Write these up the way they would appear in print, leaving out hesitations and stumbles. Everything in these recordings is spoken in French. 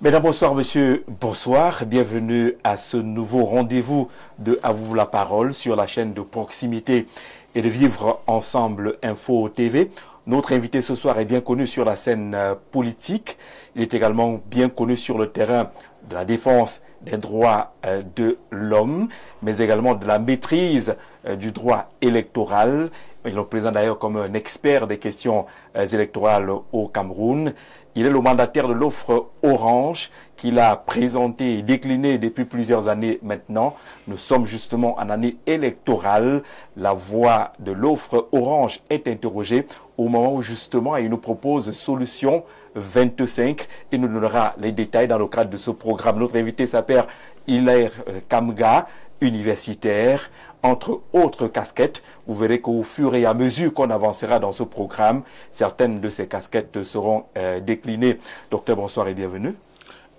Mesdames, bonsoir, monsieur, bonsoir. Bienvenue à ce nouveau rendez-vous de À vous la parole sur la chaîne de proximité et de Vivre Ensemble Info TV. Notre invité ce soir est bien connu sur la scène politique. Il est également bien connu sur le terrain de la défense des droits de l'homme, mais également de la maîtrise du droit électoral. Il le présente d'ailleurs comme un expert des questions électorales au Cameroun. Il est le mandataire de l'offre Orange qu'il a présentée et déclinée depuis plusieurs années maintenant. Nous sommes justement en année électorale. La voix de l'offre Orange est interrogée au moment où justement il nous propose solution 25 et nous donnera les détails dans le cadre de ce programme. Notre invité s'appelle Hilaire Kamga, universitaire, entre autres casquettes. Vous verrez qu'au fur et à mesure qu'on avancera dans ce programme, certaines de ces casquettes seront déclinées. Docteur, bonsoir et bienvenue.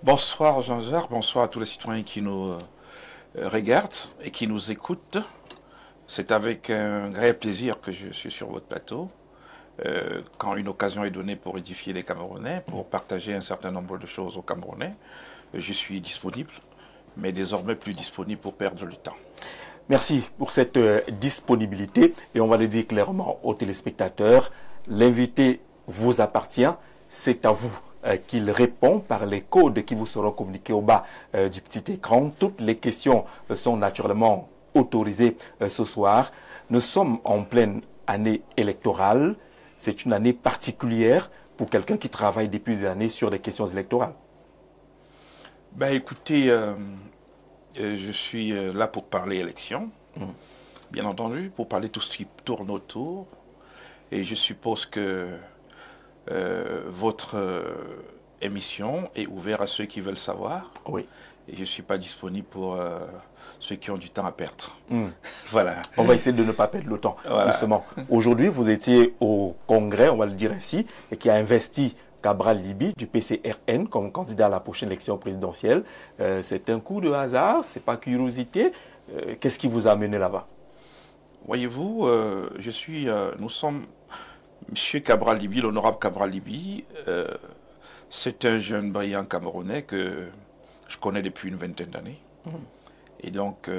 Bonsoir Jean-Jacques, bonsoir à tous les citoyens qui nous regardent et qui nous écoutent. C'est avec un vrai plaisir que je suis sur votre plateau. Quand une occasion est donnée pour édifier les Camerounais, pour partager un certain nombre de choses aux Camerounais, je suis disponible, mais désormais plus disponible pour perdre du temps. Merci pour cette disponibilité et on va le dire clairement aux téléspectateurs, l'invité vous appartient, c'est à vous qu'il répond par les codes qui vous seront communiqués au bas du petit écran. Toutes les questions sont naturellement autorisées ce soir. Nous sommes en pleine année électorale. C'est une année particulière pour quelqu'un qui travaille depuis des années sur des questions électorales. Ben écoutez, je suis là pour parler élection, bien entendu, pour parler tout ce qui tourne autour. Et je suppose que votre émission est ouverte à ceux qui veulent savoir. Oui. Et je ne suis pas disponible pour ceux qui ont du temps à perdre. Voilà. On va essayer de ne pas perdre le temps, voilà. Justement. Aujourd'hui, vous étiez au Congrès, on va le dire ainsi, et qui a investi Cabral Libby du PCRN comme candidat à la prochaine élection présidentielle. C'est un coup de hasard, c'est pas curiosité. Qu'est-ce qui vous a amené là-bas? Voyez-vous, nous sommes, M. Cabral Libby, l'honorable Cabral Libby, c'est un jeune brillant Camerounais que je connais depuis une vingtaine d'années. Et donc,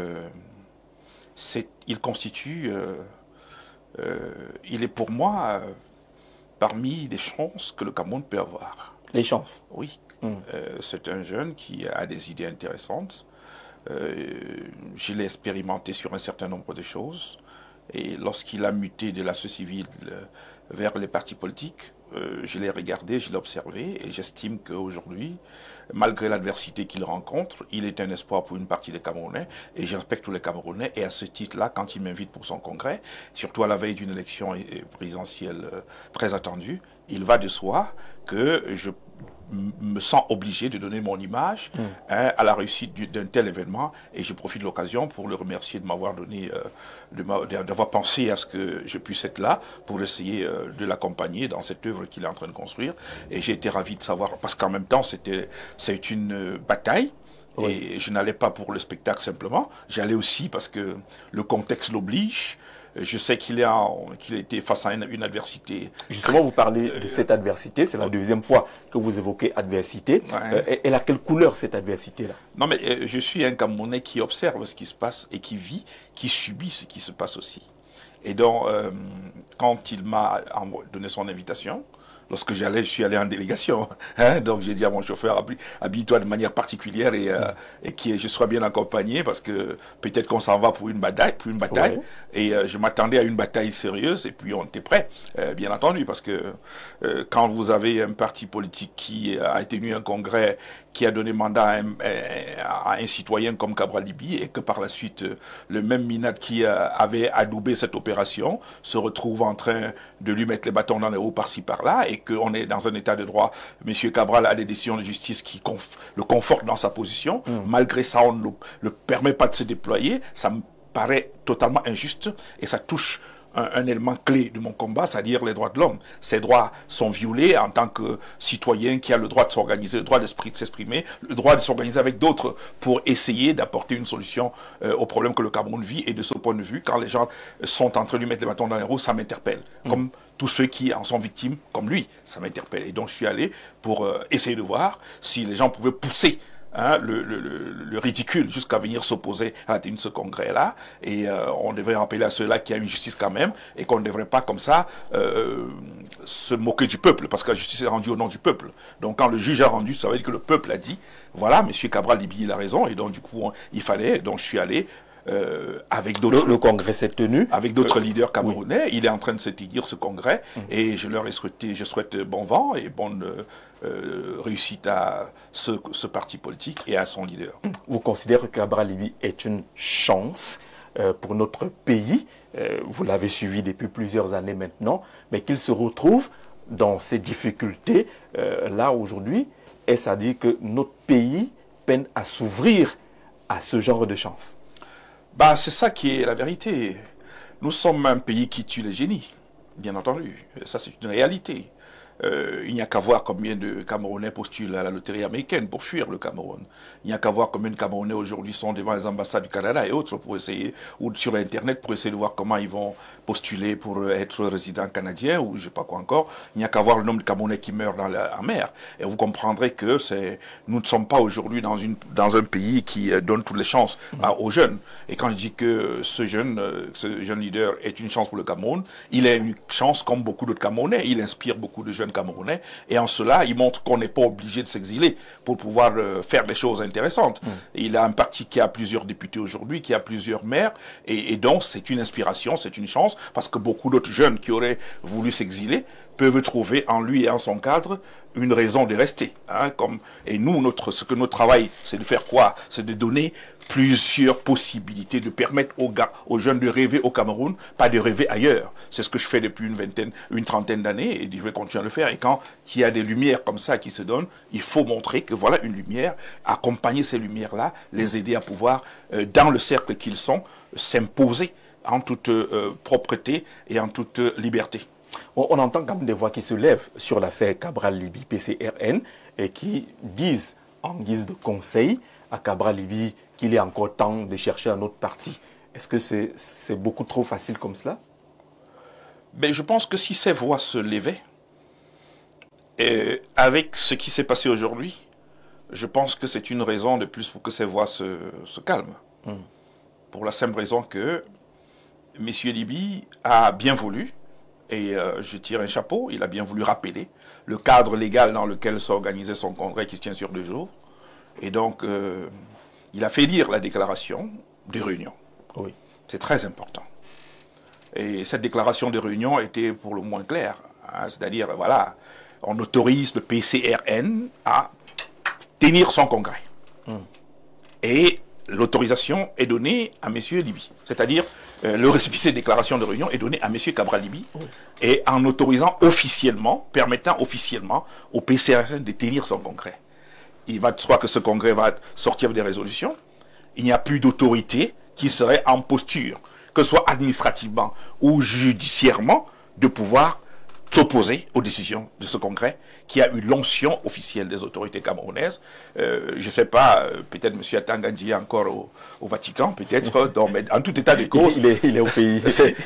il constitue, il est pour moi parmi les chances que le Cameroun peut avoir. Les chances? Oui. C'est un jeune qui a des idées intéressantes. Je l'ai expérimenté sur un certain nombre de choses. Et lorsqu'il a muté de la société civile vers les partis politiques, je l'ai regardé, je l'ai observé, et j'estime qu'aujourd'hui, malgré l'adversité qu'il rencontre, il est un espoir pour une partie des Camerounais, et je respecte tous les Camerounais, et à ce titre-là, quand il m'invite pour son congrès, surtout à la veille d'une élection présidentielle très attendue, il va de soi que je me sens obligé de donner mon image à la réussite d'un tel événement, et je profite de l'occasion pour le remercier de m'avoir donné, d'avoir pensé à ce que je puisse être là pour essayer de l'accompagner dans cette œuvre qu'il est en train de construire. Et j'ai été ravi de savoir, parce qu'en même temps c'est une bataille. Oui. Et je n'allais pas pour le spectacle simplement, j'allais aussi parce que le contexte l'oblige. Je sais qu'il a été face à une adversité. Justement, vous parlez de cette adversité, c'est la deuxième fois que vous évoquez adversité. Ouais. Elle a quelle couleur cette adversité-là? Non, mais je suis un Camerounais qui observe ce qui se passe et qui vit, qui subit ce qui se passe aussi. Et donc, quand il m'a donné son invitation, lorsque je suis allé en délégation. Donc j'ai dit à mon chauffeur, habille-toi de manière particulière et que je sois bien accompagné parce que peut-être qu'on s'en va pour une bataille. Ouais. Et je m'attendais à une bataille sérieuse et puis on était prêts, bien entendu, parce que quand vous avez un parti politique qui a tenu un congrès, qui a donné mandat à un citoyen comme Cabral Libby et que par la suite le même Minad qui avait adoubé cette opération se retrouve en train de lui mettre les bâtons dans les roues par-ci par-là et qu'on est dans un état de droit. M. Cabral a des décisions de justice qui le confortent dans sa position. Malgré ça, on ne le permet pas de se déployer. Ça me paraît totalement injuste et ça touche un élément clé de mon combat, c'est-à-dire les droits de l'homme. Ces droits sont violés en tant que citoyen qui a le droit de s'organiser, le droit de s'exprimer, le droit de s'organiser avec d'autres pour essayer d'apporter une solution aux problèmes que le Cameroun vit. Et de ce point de vue, quand les gens sont en train de lui mettre les bâtons dans les roues, ça m'interpelle. Comme tous ceux qui en sont victimes, comme lui. Ça m'interpelle. Et donc je suis allé pour essayer de voir si les gens pouvaient pousser le ridicule jusqu'à venir s'opposer à la tenue de ce congrès-là. Et on devrait rappeler à ceux-là qu'il y a une justice quand même et qu'on ne devrait pas comme ça se moquer du peuple, parce que la justice est rendue au nom du peuple. Donc quand le juge a rendu, ça veut dire que le peuple a dit, voilà, M. Cabral Libye, il a raison, et donc du coup, il fallait, donc je suis allé avec d'autres... Le congrès s'est tenu. Avec d'autres leaders camerounais. Oui. Il est en train de se tenir ce congrès, et je leur ai souhaité, je souhaite bon vent et bonne réussite à ce parti politique et à son leader. Vous considérez que Cabral Libye est une chance pour notre pays, vous l'avez suivi depuis plusieurs années maintenant, mais qu'il se retrouve dans ces difficultés là aujourd'hui, est-ce à dire que notre pays peine à s'ouvrir à ce genre de chance? Bah, c'est ça qui est la vérité. Nous sommes un pays qui tue les génies, bien entendu. Ça, c'est une réalité. Il n'y a qu'à voir combien de Camerounais postulent à la loterie américaine pour fuir le Cameroun. Il n'y a qu'à voir combien de Camerounais aujourd'hui sont devant les ambassades du Canada et autres pour essayer, ou sur Internet pour essayer de voir comment ils vont postuler pour être résident canadien ou je ne sais pas quoi encore. Il n'y a qu'à voir le nombre de Camerounais qui meurent dans la mer. Et vous comprendrez que nous ne sommes pas aujourd'hui dans un pays qui donne toutes les chances aux jeunes. Et quand je dis que ce jeune leader est une chance pour le Cameroun, il est une chance comme beaucoup d'autres Camerounais. Il inspire beaucoup de jeunes Camerounais, et en cela, il montre qu'on n'est pas obligé de s'exiler pour pouvoir faire des choses intéressantes. Il a un parti qui a plusieurs députés aujourd'hui, qui a plusieurs maires, et donc c'est une inspiration, c'est une chance, parce que beaucoup d'autres jeunes qui auraient voulu s'exiler peuvent trouver en lui et en son cadre une raison de rester. Et nous, ce que notre travail, c'est de faire quoi? C'est de donner plusieurs possibilités, de permettre aux jeunes de rêver au Cameroun, pas de rêver ailleurs. C'est ce que je fais depuis une trentaine d'années, et je vais continuer à le faire. Et quand il y a des lumières comme ça qui se donnent, il faut montrer que voilà une lumière, accompagner ces lumières-là, les aider à pouvoir, dans le cercle qu'ils sont, s'imposer en toute propreté et en toute liberté. On entend quand même des voix qui se lèvent sur l'affaire Cabral Libye PCRN et qui disent, en guise de conseil, à Cabral Libye qu'il est encore temps de chercher un autre parti. Est-ce que c'est beaucoup trop facile comme cela? Mais je pense que si ces voix se levaient, avec ce qui s'est passé aujourd'hui, je pense que c'est une raison de plus pour que ces voix se calment. Pour la simple raison que M. Libye a bien voulu, et je tire un chapeau, il a bien voulu rappeler le cadre légal dans lequel s'organisait son congrès qui se tient sur 2 jours. Et donc, il a fait lire la déclaration de réunion. Oui. C'est très important. Et cette déclaration de réunion était pour le moins claire. C'est-à-dire, voilà, on autorise le PCRN à tenir son congrès. Et l'autorisation est donnée à M. Libye. C'est-à-dire, le récépissé de déclaration de réunion est donné à M. Cabral Libye, et en autorisant officiellement, permettant officiellement au PCRN de tenir son congrès. Il va de soi que ce congrès va sortir des résolutions. Il n'y a plus d'autorité qui serait en posture, que ce soit administrativement ou judiciairement, de pouvoir s'opposer aux décisions de ce congrès qui a eu l'onction officielle des autorités camerounaises. Je ne sais pas, peut-être M. Atangandji est encore au Vatican, peut-être, mais en tout état de cause... Il est au pays.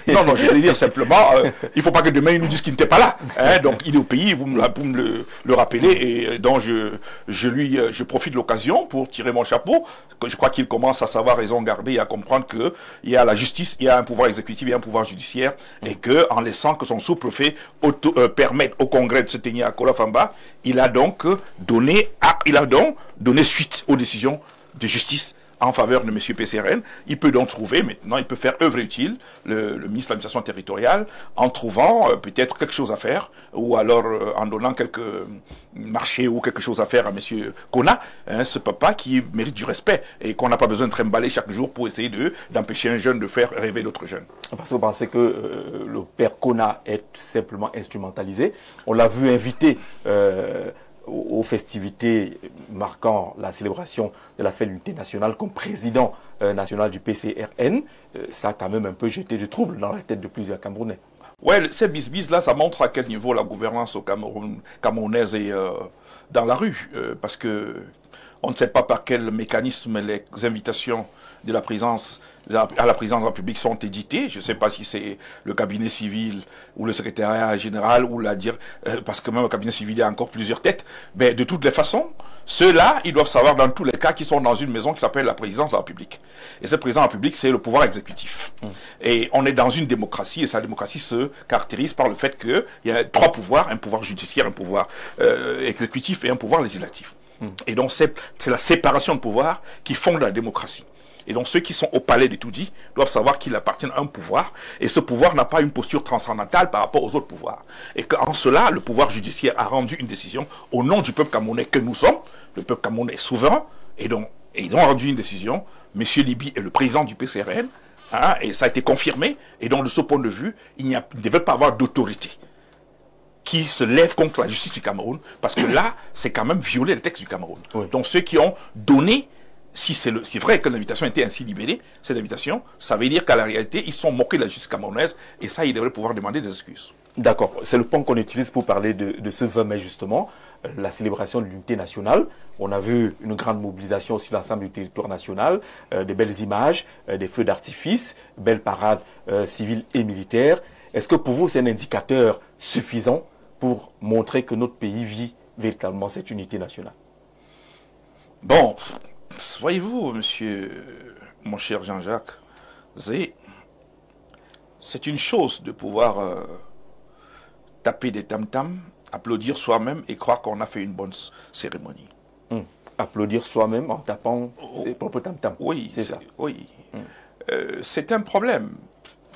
Non, je vais dire simplement, il ne faut pas que demain il nous dise qu'il n'était pas là. Donc il est au pays, vous me le rappelez, et donc je profite de l'occasion pour tirer mon chapeau, que je crois qu'il commence à savoir raison garder et à comprendre qu'il y a la justice, il y a un pouvoir exécutif, il y a un pouvoir judiciaire, et qu'en laissant que son sous-préfet permettre au Congrès de se tenir à Kolafamba, il a donc donné suite aux décisions de justice en faveur de M. PCRN. Il peut donc trouver, maintenant, il peut faire œuvre utile, le ministre de l'administration territoriale, en trouvant peut-être quelque chose à faire, ou alors en donnant quelques marchés ou quelque chose à faire à M. Kona, ce papa qui mérite du respect, et qu'on n'a pas besoin de trimballer chaque jour pour essayer d'empêcher un jeune de faire rêver d'autres jeunes. Parce que vous pensez que le père Kona est simplement instrumentalisé. On l'a vu invité aux festivités marquant la célébration de la fête de l'unité nationale comme président national du PCRN. Ça a quand même un peu jeté du trouble dans la tête de plusieurs Camerounais. Ouais, ces bis-bis-là, ça montre à quel niveau la gouvernance camerounaise est dans la rue. Parce que On ne sait pas par quel mécanisme les invitations de la présidence à la présidence de la République sont éditées. Je ne sais pas si c'est le cabinet civil ou le secrétariat général ou parce que même le cabinet civil, il y a encore plusieurs têtes. Mais de toutes les façons, ceux-là, ils doivent savoir dans tous les cas qu'ils sont dans une maison qui s'appelle la présidence de la République. Et cette présidence de la République, c'est le pouvoir exécutif. Et on est dans une démocratie, et sa démocratie se caractérise par le fait qu'il y a 3 pouvoirs, un pouvoir judiciaire, un pouvoir exécutif et un pouvoir législatif. Et donc c'est la séparation de pouvoir qui fonde la démocratie. Et donc ceux qui sont au palais de Toudi doivent savoir qu'ils appartiennent à un pouvoir, et ce pouvoir n'a pas une posture transcendantale par rapport aux autres pouvoirs. Et qu'en cela, le pouvoir judiciaire a rendu une décision au nom du peuple camerounais que nous sommes. Le peuple camerounais est souverain, et donc ils ont rendu une décision. Monsieur Libi est le président du PCRN, hein, et ça a été confirmé, et donc de ce point de vue, il ne devait pas avoir d'autorité qui se lève contre la justice du Cameroun, parce que là, c'est quand même violer le texte du Cameroun. Oui. Donc ceux qui ont donné, si c'est vrai que l'invitation était ainsi libellée, cette invitation, ça veut dire qu'à la réalité, ils sont moqués de la justice camerounaise, et ça, ils devraient pouvoir demander des excuses. D'accord, c'est le point qu'on utilise pour parler de ce 20 mai justement, la célébration de l'unité nationale. On a vu une grande mobilisation sur l'ensemble du territoire national, des belles images, des feux d'artifice, belles parades civiles et militaires. Est-ce que pour vous, c'est un indicateur suffisant pour montrer que notre pays vit véritablement cette unité nationale? Bon, voyez-vous, mon cher Jean-Jacques Zé, c'est une chose de pouvoir taper des tam-tams, applaudir soi-même et croire qu'on a fait une bonne cérémonie. Applaudir soi-même en tapant ses propres tam-tams. Oui, c'est ça. Oui. C'est un problème.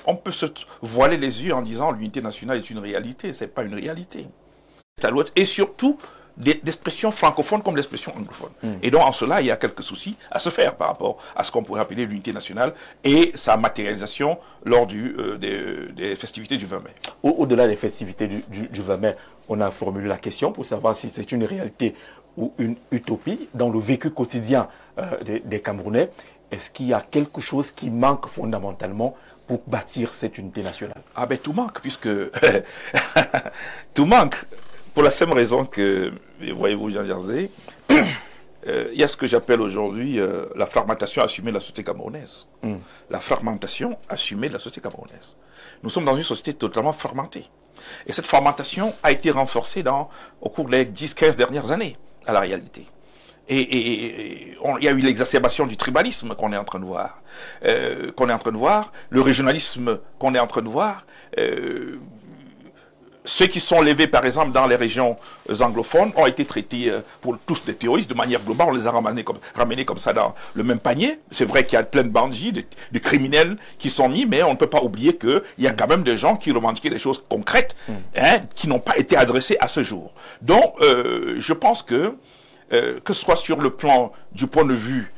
On peut se voiler les yeux en disant l'unité nationale est une réalité. Ce n'est pas une réalité. Ça doit être, et surtout, d'expression francophone comme d'expression anglophone. Et donc, en cela, il y a quelques soucis à se faire par rapport à ce qu'on pourrait appeler l'unité nationale et sa matérialisation lors des festivités du 20 mai. Au-delà des festivités du 20 mai, on a formulé la question pour savoir si c'est une réalité ou une utopie dans le vécu quotidien des Camerounais. Est-ce qu'il y a quelque chose qui manque fondamentalement pour bâtir cette unité nationale? Ah ben tout manque, puisque tout manque. Pour la simple raison que, voyez-vous, Jean Jersey, il y a ce que j'appelle aujourd'hui la fragmentation assumée de la société camerounaise. La fragmentation assumée de la société camerounaise. Nous sommes dans une société totalement fragmentée. Et cette fragmentation a été renforcée au cours des 10-15 dernières années, à la réalité. Et il y a eu l'exacerbation du tribalisme qu'on est en train de voir. Le régionalisme qu'on est en train de voir. Ceux qui sont levés, par exemple, dans les régions anglophones, ont été traités pour tous des terroristes de manière globale. On les a ramenés comme ça dans le même panier. C'est vrai qu'il y a plein de bandits, de criminels qui sont mis, mais on ne peut pas oublier qu'il y a quand même des gens qui revendiquaient des choses concrètes, qui n'ont pas été adressées à ce jour. Donc, je pense que ce soit sur le plan du point de vue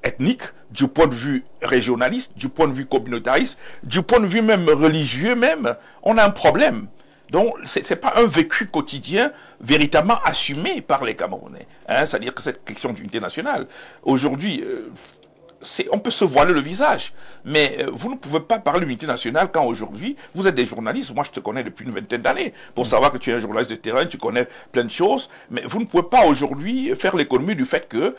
ethnique, du point de vue régionaliste, du point de vue communautariste, du point de vue même religieux même, on a un problème. Donc, ce n'est pas un vécu quotidien véritablement assumé par les Camerounais. C'est-à-dire que cette question d'unité nationale, aujourd'hui, on peut se voiler le visage, mais vous ne pouvez pas parler d'unité nationale quand aujourd'hui, vous êtes des journalistes. Moi, je te connais depuis une vingtaine d'années pour savoir que tu es un journaliste de terrain, tu connais plein de choses, mais vous ne pouvez pas aujourd'hui faire l'économie du fait que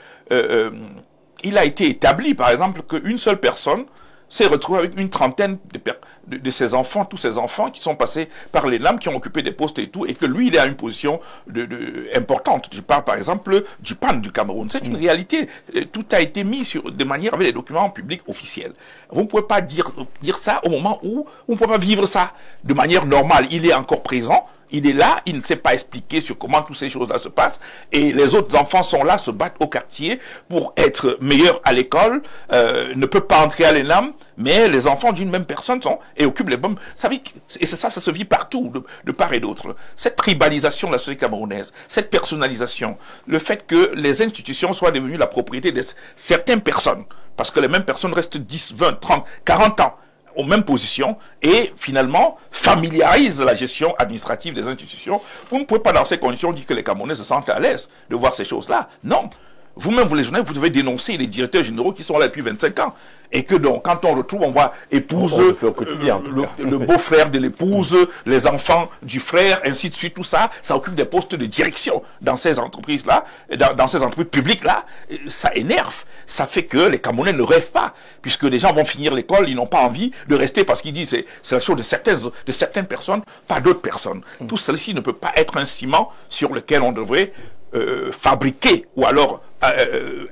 il a été établi, par exemple, qu'une seule personne s'est retrouvée avec une trentaine de ses enfants, tous ses enfants qui sont passés par les lames, qui ont occupé des postes et tout, et que lui, il est à une position importante. Je parle par exemple du PAN du Cameroun. C'est une réalité. Tout a été mis de manière avec les documents publics officiels. Vous ne pouvez pas dire ça au moment où on ne peut pas vivre ça de manière normale. Il est encore présent. Il est là, il ne sait pas expliquer sur comment toutes ces choses-là se passent. Et les autres enfants sont là, se battent au quartier pour être meilleurs à l'école, ne peuvent pas entrer à l'ENAM, mais les enfants d'une même personne sont et occupent les bombes. Et c'est ça se vit partout, de part et d'autre. Cette tribalisation de la société camerounaise, cette personnalisation, le fait que les institutions soient devenues la propriété de certaines personnes, parce que les mêmes personnes restent 10, 20, 30, 40 ans aux mêmes positions et finalement familiarise la gestion administrative des institutions. Vous ne pouvez pas dans ces conditions dire que les Camerounais se sentent à l'aise de voir ces choses-là. Non. Vous-même, vous les journalistes, vous devez dénoncer les directeurs généraux qui sont là depuis 25 ans. Et que donc, quand on retrouve, on voit épouse, le beau-frère de l'épouse, les enfants du frère, ainsi de suite, tout ça, ça occupe des postes de direction dans ces entreprises-là, dans ces entreprises publiques-là. Ça énerve. Ça fait que les Camerounais ne rêvent pas, puisque les gens vont finir l'école, ils n'ont pas envie de rester parce qu'ils disent c'est la chose de certaines personnes, pas d'autres personnes. Tout ceci ne peut pas être un ciment sur lequel on devrait fabriquer ou alors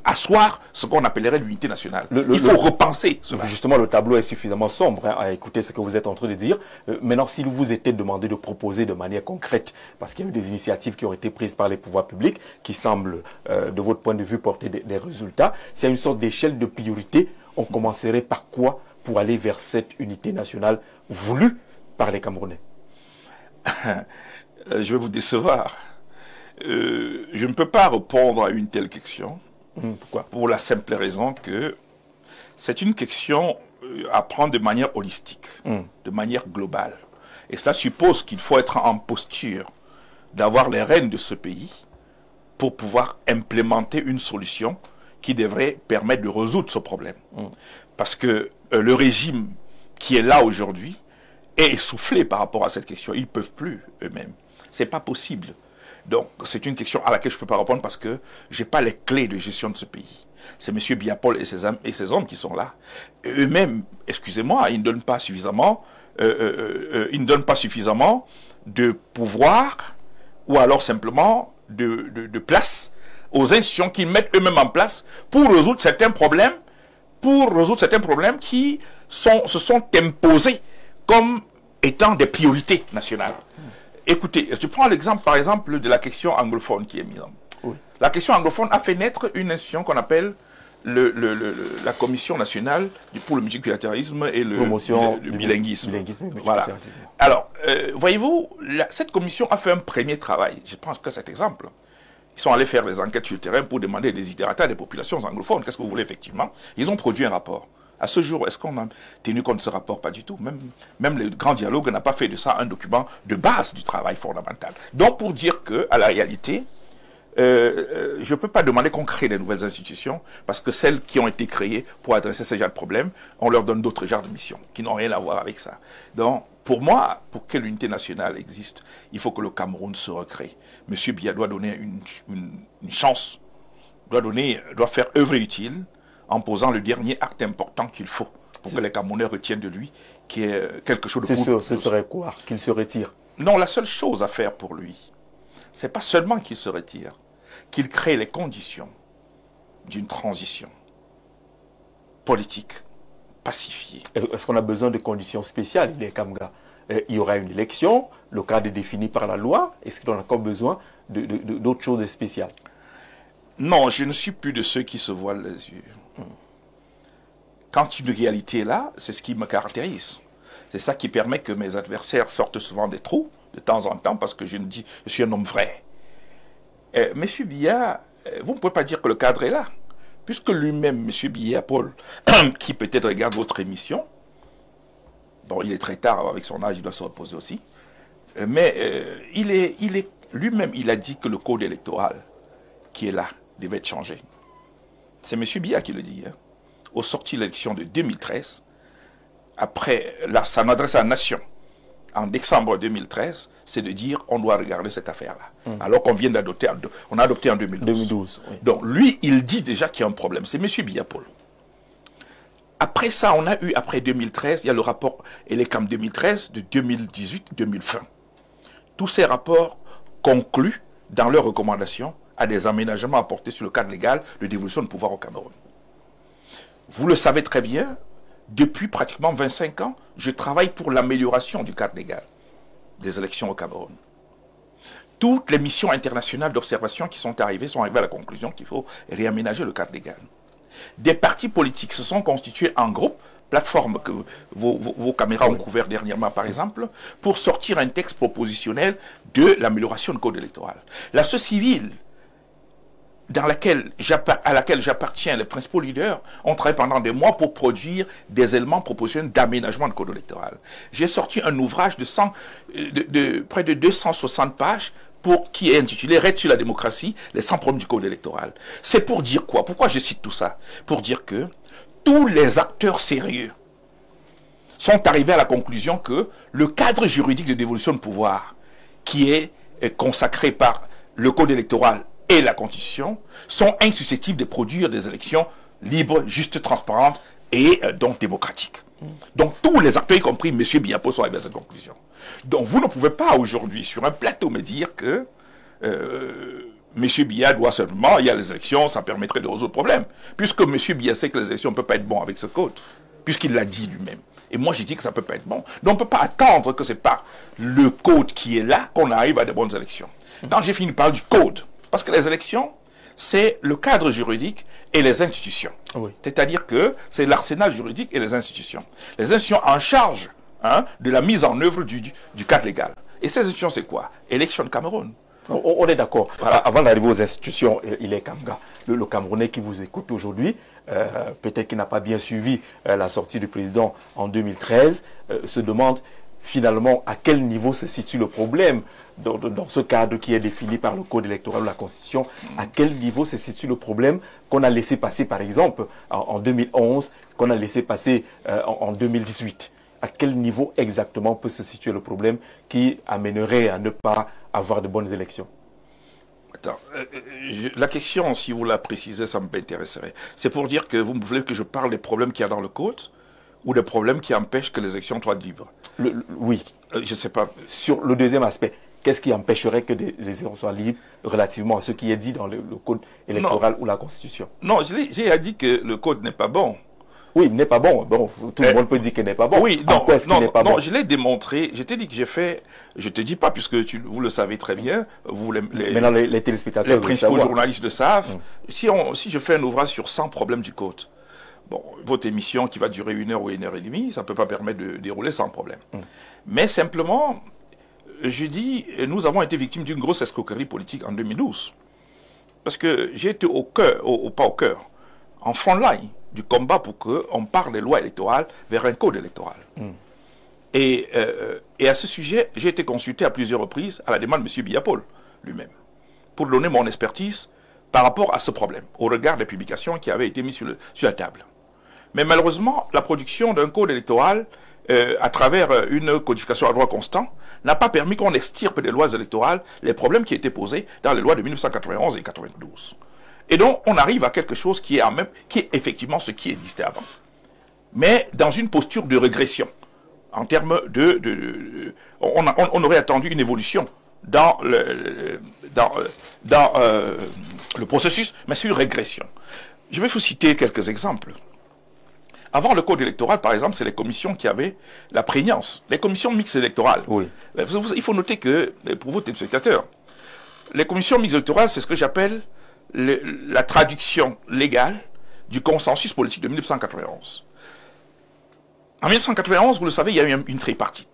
asseoir ce qu'on appellerait l'unité nationale. Il faut repenser cela. Justement, le tableau est suffisamment sombre à écouter ce que vous êtes en train de dire. Maintenant, s'il vous était demandé de proposer de manière concrète, parce qu'il y a eu des initiatives qui ont été prises par les pouvoirs publics, qui semblent, de votre point de vue, porter des résultats, s'il y a une sorte d'échelle de priorité, on commencerait par quoi pour aller vers cette unité nationale voulue par les Camerounais? Je vais vous décevoir. Je ne peux pas répondre à une telle question. Pourquoi? Pour la simple raison que c'est une question à prendre de manière holistique, de manière globale. Et cela suppose qu'il faut être en posture d'avoir les rênes de ce pays pour pouvoir implémenter une solution qui devrait permettre de résoudre ce problème. Parce que le régime qui est là aujourd'hui est essoufflé par rapport à cette question. Ils ne peuvent plus eux-mêmes. Ce n'est pas possible. Donc, c'est une question à laquelle je ne peux pas répondre parce que je n'ai pas les clés de gestion de ce pays. C'est M. Biapol et ses hommes qui sont là. Eux-mêmes, excusez-moi, ils ne donnent pas suffisamment, de pouvoir ou alors simplement de place aux institutions qu'ils mettent eux-mêmes en place pour résoudre certains problèmes, qui se sont imposés comme étant des priorités nationales. Écoutez, je prends l'exemple, par exemple, de la question anglophone qui est mise en. Oui. La question anglophone a fait naître une institution qu'on appelle la Commission nationale pour le multiculturalisme et le bilinguisme. Voilà. Alors, voyez-vous, cette commission a fait un premier travail. Je pense que cet exemple. Ils sont allés faire des enquêtes sur le terrain pour demander des idératas des populations anglophones. Qu'est-ce que vous voulez effectivement? Ils ont produit un rapport. À ce jour, est-ce qu'on a tenu compte de ce rapport? Pas du tout. Même le grand dialogue n'a pas fait de ça un document de base du travail fondamental. Donc, pour dire qu'à la réalité, je ne peux pas demander qu'on crée des nouvelles institutions, parce que celles qui ont été créées pour adresser ce genre de problèmes, on leur donne d'autres genres de missions, qui n'ont rien à voir avec ça. Donc, pour moi, pour que l'unité nationale existe, il faut que le Cameroun se recrée. M. Biya doit donner une chance, doit faire œuvre utile, en posant le dernier acte important qu'il faut pour que les Camerounais retiennent de lui, qui est quelque chose de good. Ce serait quoi? Qu'il se retire? Non, la seule chose à faire pour lui, c'est pas seulement qu'il se retire, qu'il crée les conditions d'une transition politique pacifiée. Est-ce qu'on a besoin de conditions spéciales, les Kamga? Il y aura une élection, le cadre est défini par la loi. Est-ce qu'on a encore besoin d'autres choses spéciales? Non, je ne suis plus de ceux qui se voilent les yeux. Quand une réalité est là, c'est ce qui me caractérise. C'est ça qui permet que mes adversaires sortent souvent des trous, de temps en temps, parce que je suis un homme vrai. Monsieur Biya, vous ne pouvez pas dire que le cadre est là, puisque lui-même, Monsieur Biya Paul, qui peut-être regarde votre émission, bon, il est très tard avec son âge, il doit se reposer aussi, mais lui-même, il a dit que le code électoral qui est là devait être changé. C'est M. Biya qui le dit. Au sorti de l'élection de 2013, après son adresse à la nation, en décembre 2013, c'est de dire on doit regarder cette affaire-là. Alors qu'on vient d'adopter, on a adopté en 2012. Oui. Donc lui, il dit déjà qu'il y a un problème. C'est M. Biya Paul. Après ça, on a eu, après 2013, il y a le rapport ELECAM 2013 de 2018-2020. Tous ces rapports concluent dans leurs recommandations à des aménagements apportés sur le cadre légal de dévolution de pouvoir au Cameroun. Vous le savez très bien, depuis pratiquement 25 ans, je travaille pour l'amélioration du cadre légal des élections au Cameroun. Toutes les missions internationales d'observation qui sont arrivées à la conclusion qu'il faut réaménager le cadre légal. Des partis politiques se sont constitués en groupe, plateforme que vos caméras ont couvert dernièrement par exemple, pour sortir un texte propositionnel de l'amélioration du code électoral. La société civile, à laquelle j'appartiens, les principaux leaders, ont travaillé pendant des mois pour produire des éléments propositionnels d'aménagement du code électoral. J'ai sorti un ouvrage de près de 260 pages qui est intitulé « Raid sur la démocratie, les 100 problèmes du code électoral ». C'est pour dire quoi? Pourquoi je cite tout ça? Pour dire que tous les acteurs sérieux sont arrivés à la conclusion que le cadre juridique de dévolution de pouvoir qui est consacré par le code électoral et la Constitution sont insusceptibles de produire des élections libres, justes, transparentes et donc démocratiques. Donc tous les acteurs, y compris M. Biyapo, sont arrivés à cette conclusion. Donc vous ne pouvez pas aujourd'hui sur un plateau me dire que M. Biya doit seulement, il y a les élections, ça permettrait de résoudre le problème. Puisque M. Biya sait que les élections ne peuvent pas être bonnes avec ce code, puisqu'il l'a dit lui-même. Et moi, j'ai dit que ça ne peut pas être bon. Donc, on ne peut pas attendre que c'est par le code qui est là qu'on arrive à de bonnes élections. Quand j'ai fini par du code, parce que les élections, c'est le cadre juridique et les institutions. Oui. C'est-à-dire que c'est l'arsenal juridique et les institutions. Les institutions en charge de la mise en œuvre du cadre légal. Et ces institutions, c'est quoi? Élection de Cameroun. On est d'accord. Voilà. Avant d'arriver aux institutions, il est Kamga, le Camerounais qui vous écoute aujourd'hui, peut-être qu'il n'a pas bien suivi la sortie du président en 2013, se demande finalement à quel niveau se situe le problème dans ce cadre qui est défini par le code électoral ou la Constitution. À quel niveau se situe le problème qu'on a laissé passer par exemple en 2011, qu'on a laissé passer en 2018? À quel niveau exactement peut se situer le problème qui amènerait à ne pas avoir de bonnes élections? Attends, la question, si vous la précisez, ça m'intéresserait. C'est pour dire que vous voulez que je parle des problèmes qu'il y a dans le code ou des problèmes qui empêchent que les élections soient libres? Oui. Je ne sais pas. Sur le deuxième aspect, qu'est-ce qui empêcherait que les élections soient libres relativement à ce qui est dit dans le code électoral ou la Constitution? Non, j'ai dit que le code n'est pas bon. Oui, il n'est pas bon. Bon, tout le monde peut dire qu'il n'est pas bon. Oui, non, est-ce qu'il n'est pas bon? Je l'ai démontré. Je t'ai dit que j'ai fait. Je te dis pas puisque vous le savez très bien. Vous maintenant les téléspectateurs, les principaux journalistes le savent. Si je fais un ouvrage sur 100 problèmes du code, bon, votre émission qui va durer 1 heure ou 1 heure et demie, ça ne peut pas permettre de dérouler sans problème. Mais simplement, je dis, nous avons été victimes d'une grosse escroquerie politique en 2012, parce que j'ai été au cœur, pas au cœur, en front line du combat pour qu'on parle des lois électorales vers un code électoral. Et à ce sujet, j'ai été consulté à plusieurs reprises à la demande de M. Biyapo lui-même, pour donner mon expertise par rapport à ce problème, au regard des publications qui avaient été mises sur la table. Mais malheureusement, la production d'un code électoral, à travers une codification à droit constant, n'a pas permis qu'on extirpe des lois électorales les problèmes qui étaient posés dans les lois de 1991 et 1992. Et donc, on arrive à quelque chose qui est effectivement ce qui existait avant. Mais dans une posture de régression. En termes on aurait attendu une évolution dans le processus, mais c'est une régression. Je vais vous citer quelques exemples. Avant le code électoral, par exemple, c'est les commissions qui avaient la prégnance. Les commissions mixtes électorales. Oui. Il faut noter que, pour vos téléspectateurs, les commissions mixtes électorales, c'est ce que j'appelle la traduction légale du consensus politique de 1991. En 1991, vous le savez, il y a eu une tripartite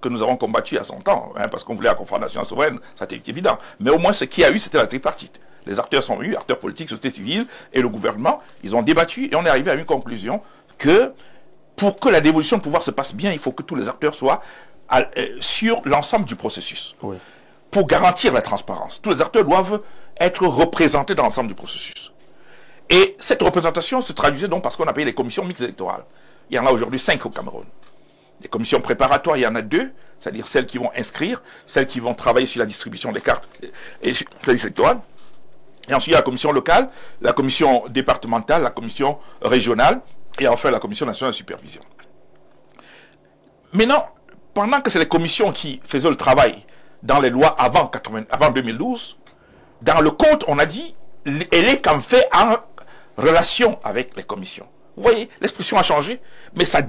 que nous avons combattue à 100 ans, parce qu'on voulait la confédération souveraine, ça c'était évident. Mais au moins, ce qu'il y a eu, c'était la tripartite. Les acteurs sont venus, acteurs politiques, société civile et le gouvernement, ils ont débattu et on est arrivé à une conclusion que pour que la dévolution de pouvoir se passe bien, il faut que tous les acteurs soient sur l'ensemble du processus. Oui. Pour garantir la transparence. Tous les acteurs doivent être représentés dans l'ensemble du processus. Et cette représentation se traduisait donc par ce qu'on appelle les commissions mixtes électorales. Il y en a aujourd'hui 5 au Cameroun. Les commissions préparatoires, il y en a 2, c'est-à-dire celles qui vont inscrire, celles qui vont travailler sur la distribution des cartes et la liste électorale. Et ensuite, il y a la commission locale, la commission départementale, la commission régionale, et enfin la commission nationale de supervision. Maintenant, pendant que c'est les commissions qui faisaient le travail dans les lois avant 2012, dans le code, on a dit, elle est comme fait en relation avec les commissions. Vous voyez, l'expression a changé, mais ça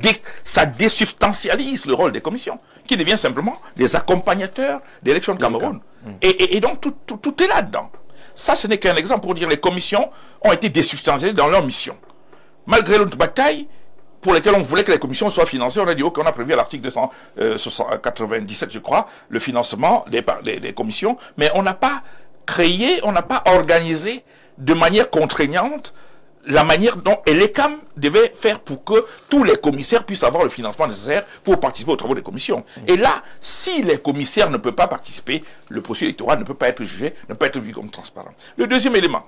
désubstantialise le rôle des commissions, qui devient simplement des accompagnateurs d'élections de Cameroun. Et donc, tout est là-dedans. Ça, ce n'est qu'un exemple pour dire que les commissions ont été désubstantialisées dans leur mission. Malgré notre bataille, pour lesquelles on voulait que les commissions soient financées, on a dit qu'on a prévu à l'article 297, je crois, le financement des commissions, mais on n'a pas créé, on n'a pas organisé de manière contraignante la manière dont l'ECAM devait faire pour que tous les commissaires puissent avoir le financement nécessaire pour participer aux travaux des commissions. Et là, si les commissaires ne peuvent pas participer, le processus électoral ne peut pas être jugé, ne peut pas être vu comme transparent. Le deuxième élément,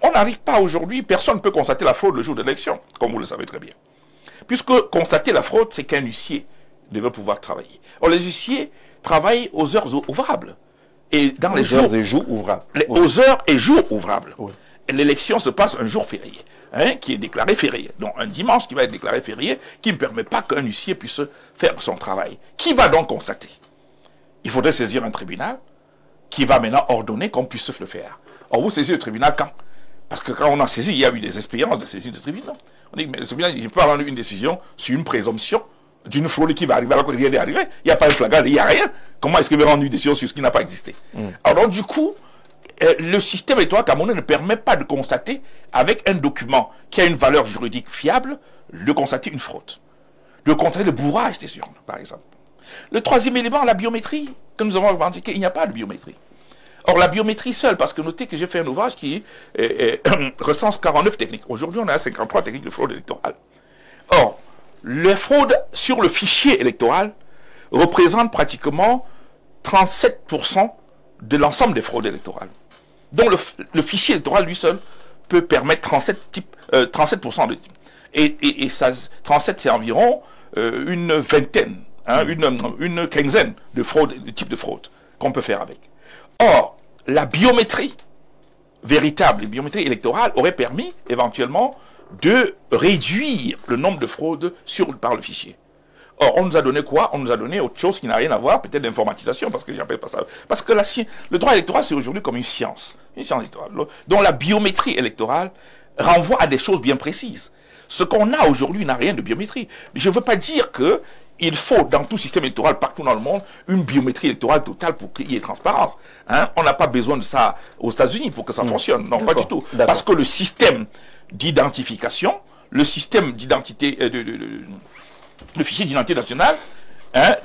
on n'arrive pas aujourd'hui, personne ne peut constater la fraude le jour de l'élection, comme vous le savez très bien. Puisque constater la fraude, c'est qu'un huissier devait pouvoir travailler. Or, les huissiers travaillent aux heures ouvrables. Et dans les jours et jours ouvrables. Aux heures et jours ouvrables. Oui. L'élection se passe un jour férié, hein, qui est déclaré férié. Donc un dimanche qui va être déclaré férié, qui ne permet pas qu'un huissier puisse faire son travail. Qui va donc constater? Il faudrait saisir un tribunal qui va maintenant ordonner qu'on puisse le faire. Or, vous saisissez le tribunal quand? Parce que quand on a saisi, il y a eu des expériences de saisie de tribunal. On dit, mais le tribunal, il ne peut pas rendre une décision sur une présomption d'une fraude qui va arriver alors que rien n'est arrivé. Il n'y a pas un flagrant, il n'y a rien. Comment est-ce qu'il va rendre une décision sur ce qui n'a pas existé? Alors donc, du coup, le système électoral camerounais ne permet pas de constater, avec un document qui a une valeur juridique fiable, de constater une fraude. De constater le bourrage des urnes, par exemple. Le troisième élément, la biométrie, que nous avons revendiqué, il n'y a pas de biométrie. Or, la biométrie seule, parce que notez que j'ai fait un ouvrage qui recense 49 techniques. Aujourd'hui, on a 53 techniques de fraude électorale. Or, les fraudes sur le fichier électoral représentent pratiquement 37% de l'ensemble des fraudes électorales. Donc, le fichier électoral, lui seul, peut permettre 37% de types. Et ça, 37, c'est environ une vingtaine, hein, une quinzaine de types de fraude qu'on peut faire avec. Or, la biométrie véritable, la biométrie électorale, aurait permis éventuellement de réduire le nombre de fraudes par le fichier. Or, on nous a donné quoi? On nous a donné autre chose qui n'a rien à voir, peut-être d'informatisation, parce que j'appelle pas ça. Parce que le droit électoral, c'est aujourd'hui comme une science électorale, dont la biométrie électorale renvoie à des choses bien précises. Ce qu'on a aujourd'hui n'a rien de biométrie. Je ne veux pas dire que il faut, dans tout système électoral, partout dans le monde, une biométrie électorale totale pour qu'il y ait transparence. Hein? On n'a pas besoin de ça aux États-Unis pour que ça fonctionne. Non, pas du tout. Parce que le système d'identification, le système d'identité, le fichier d'identité nationale, hein,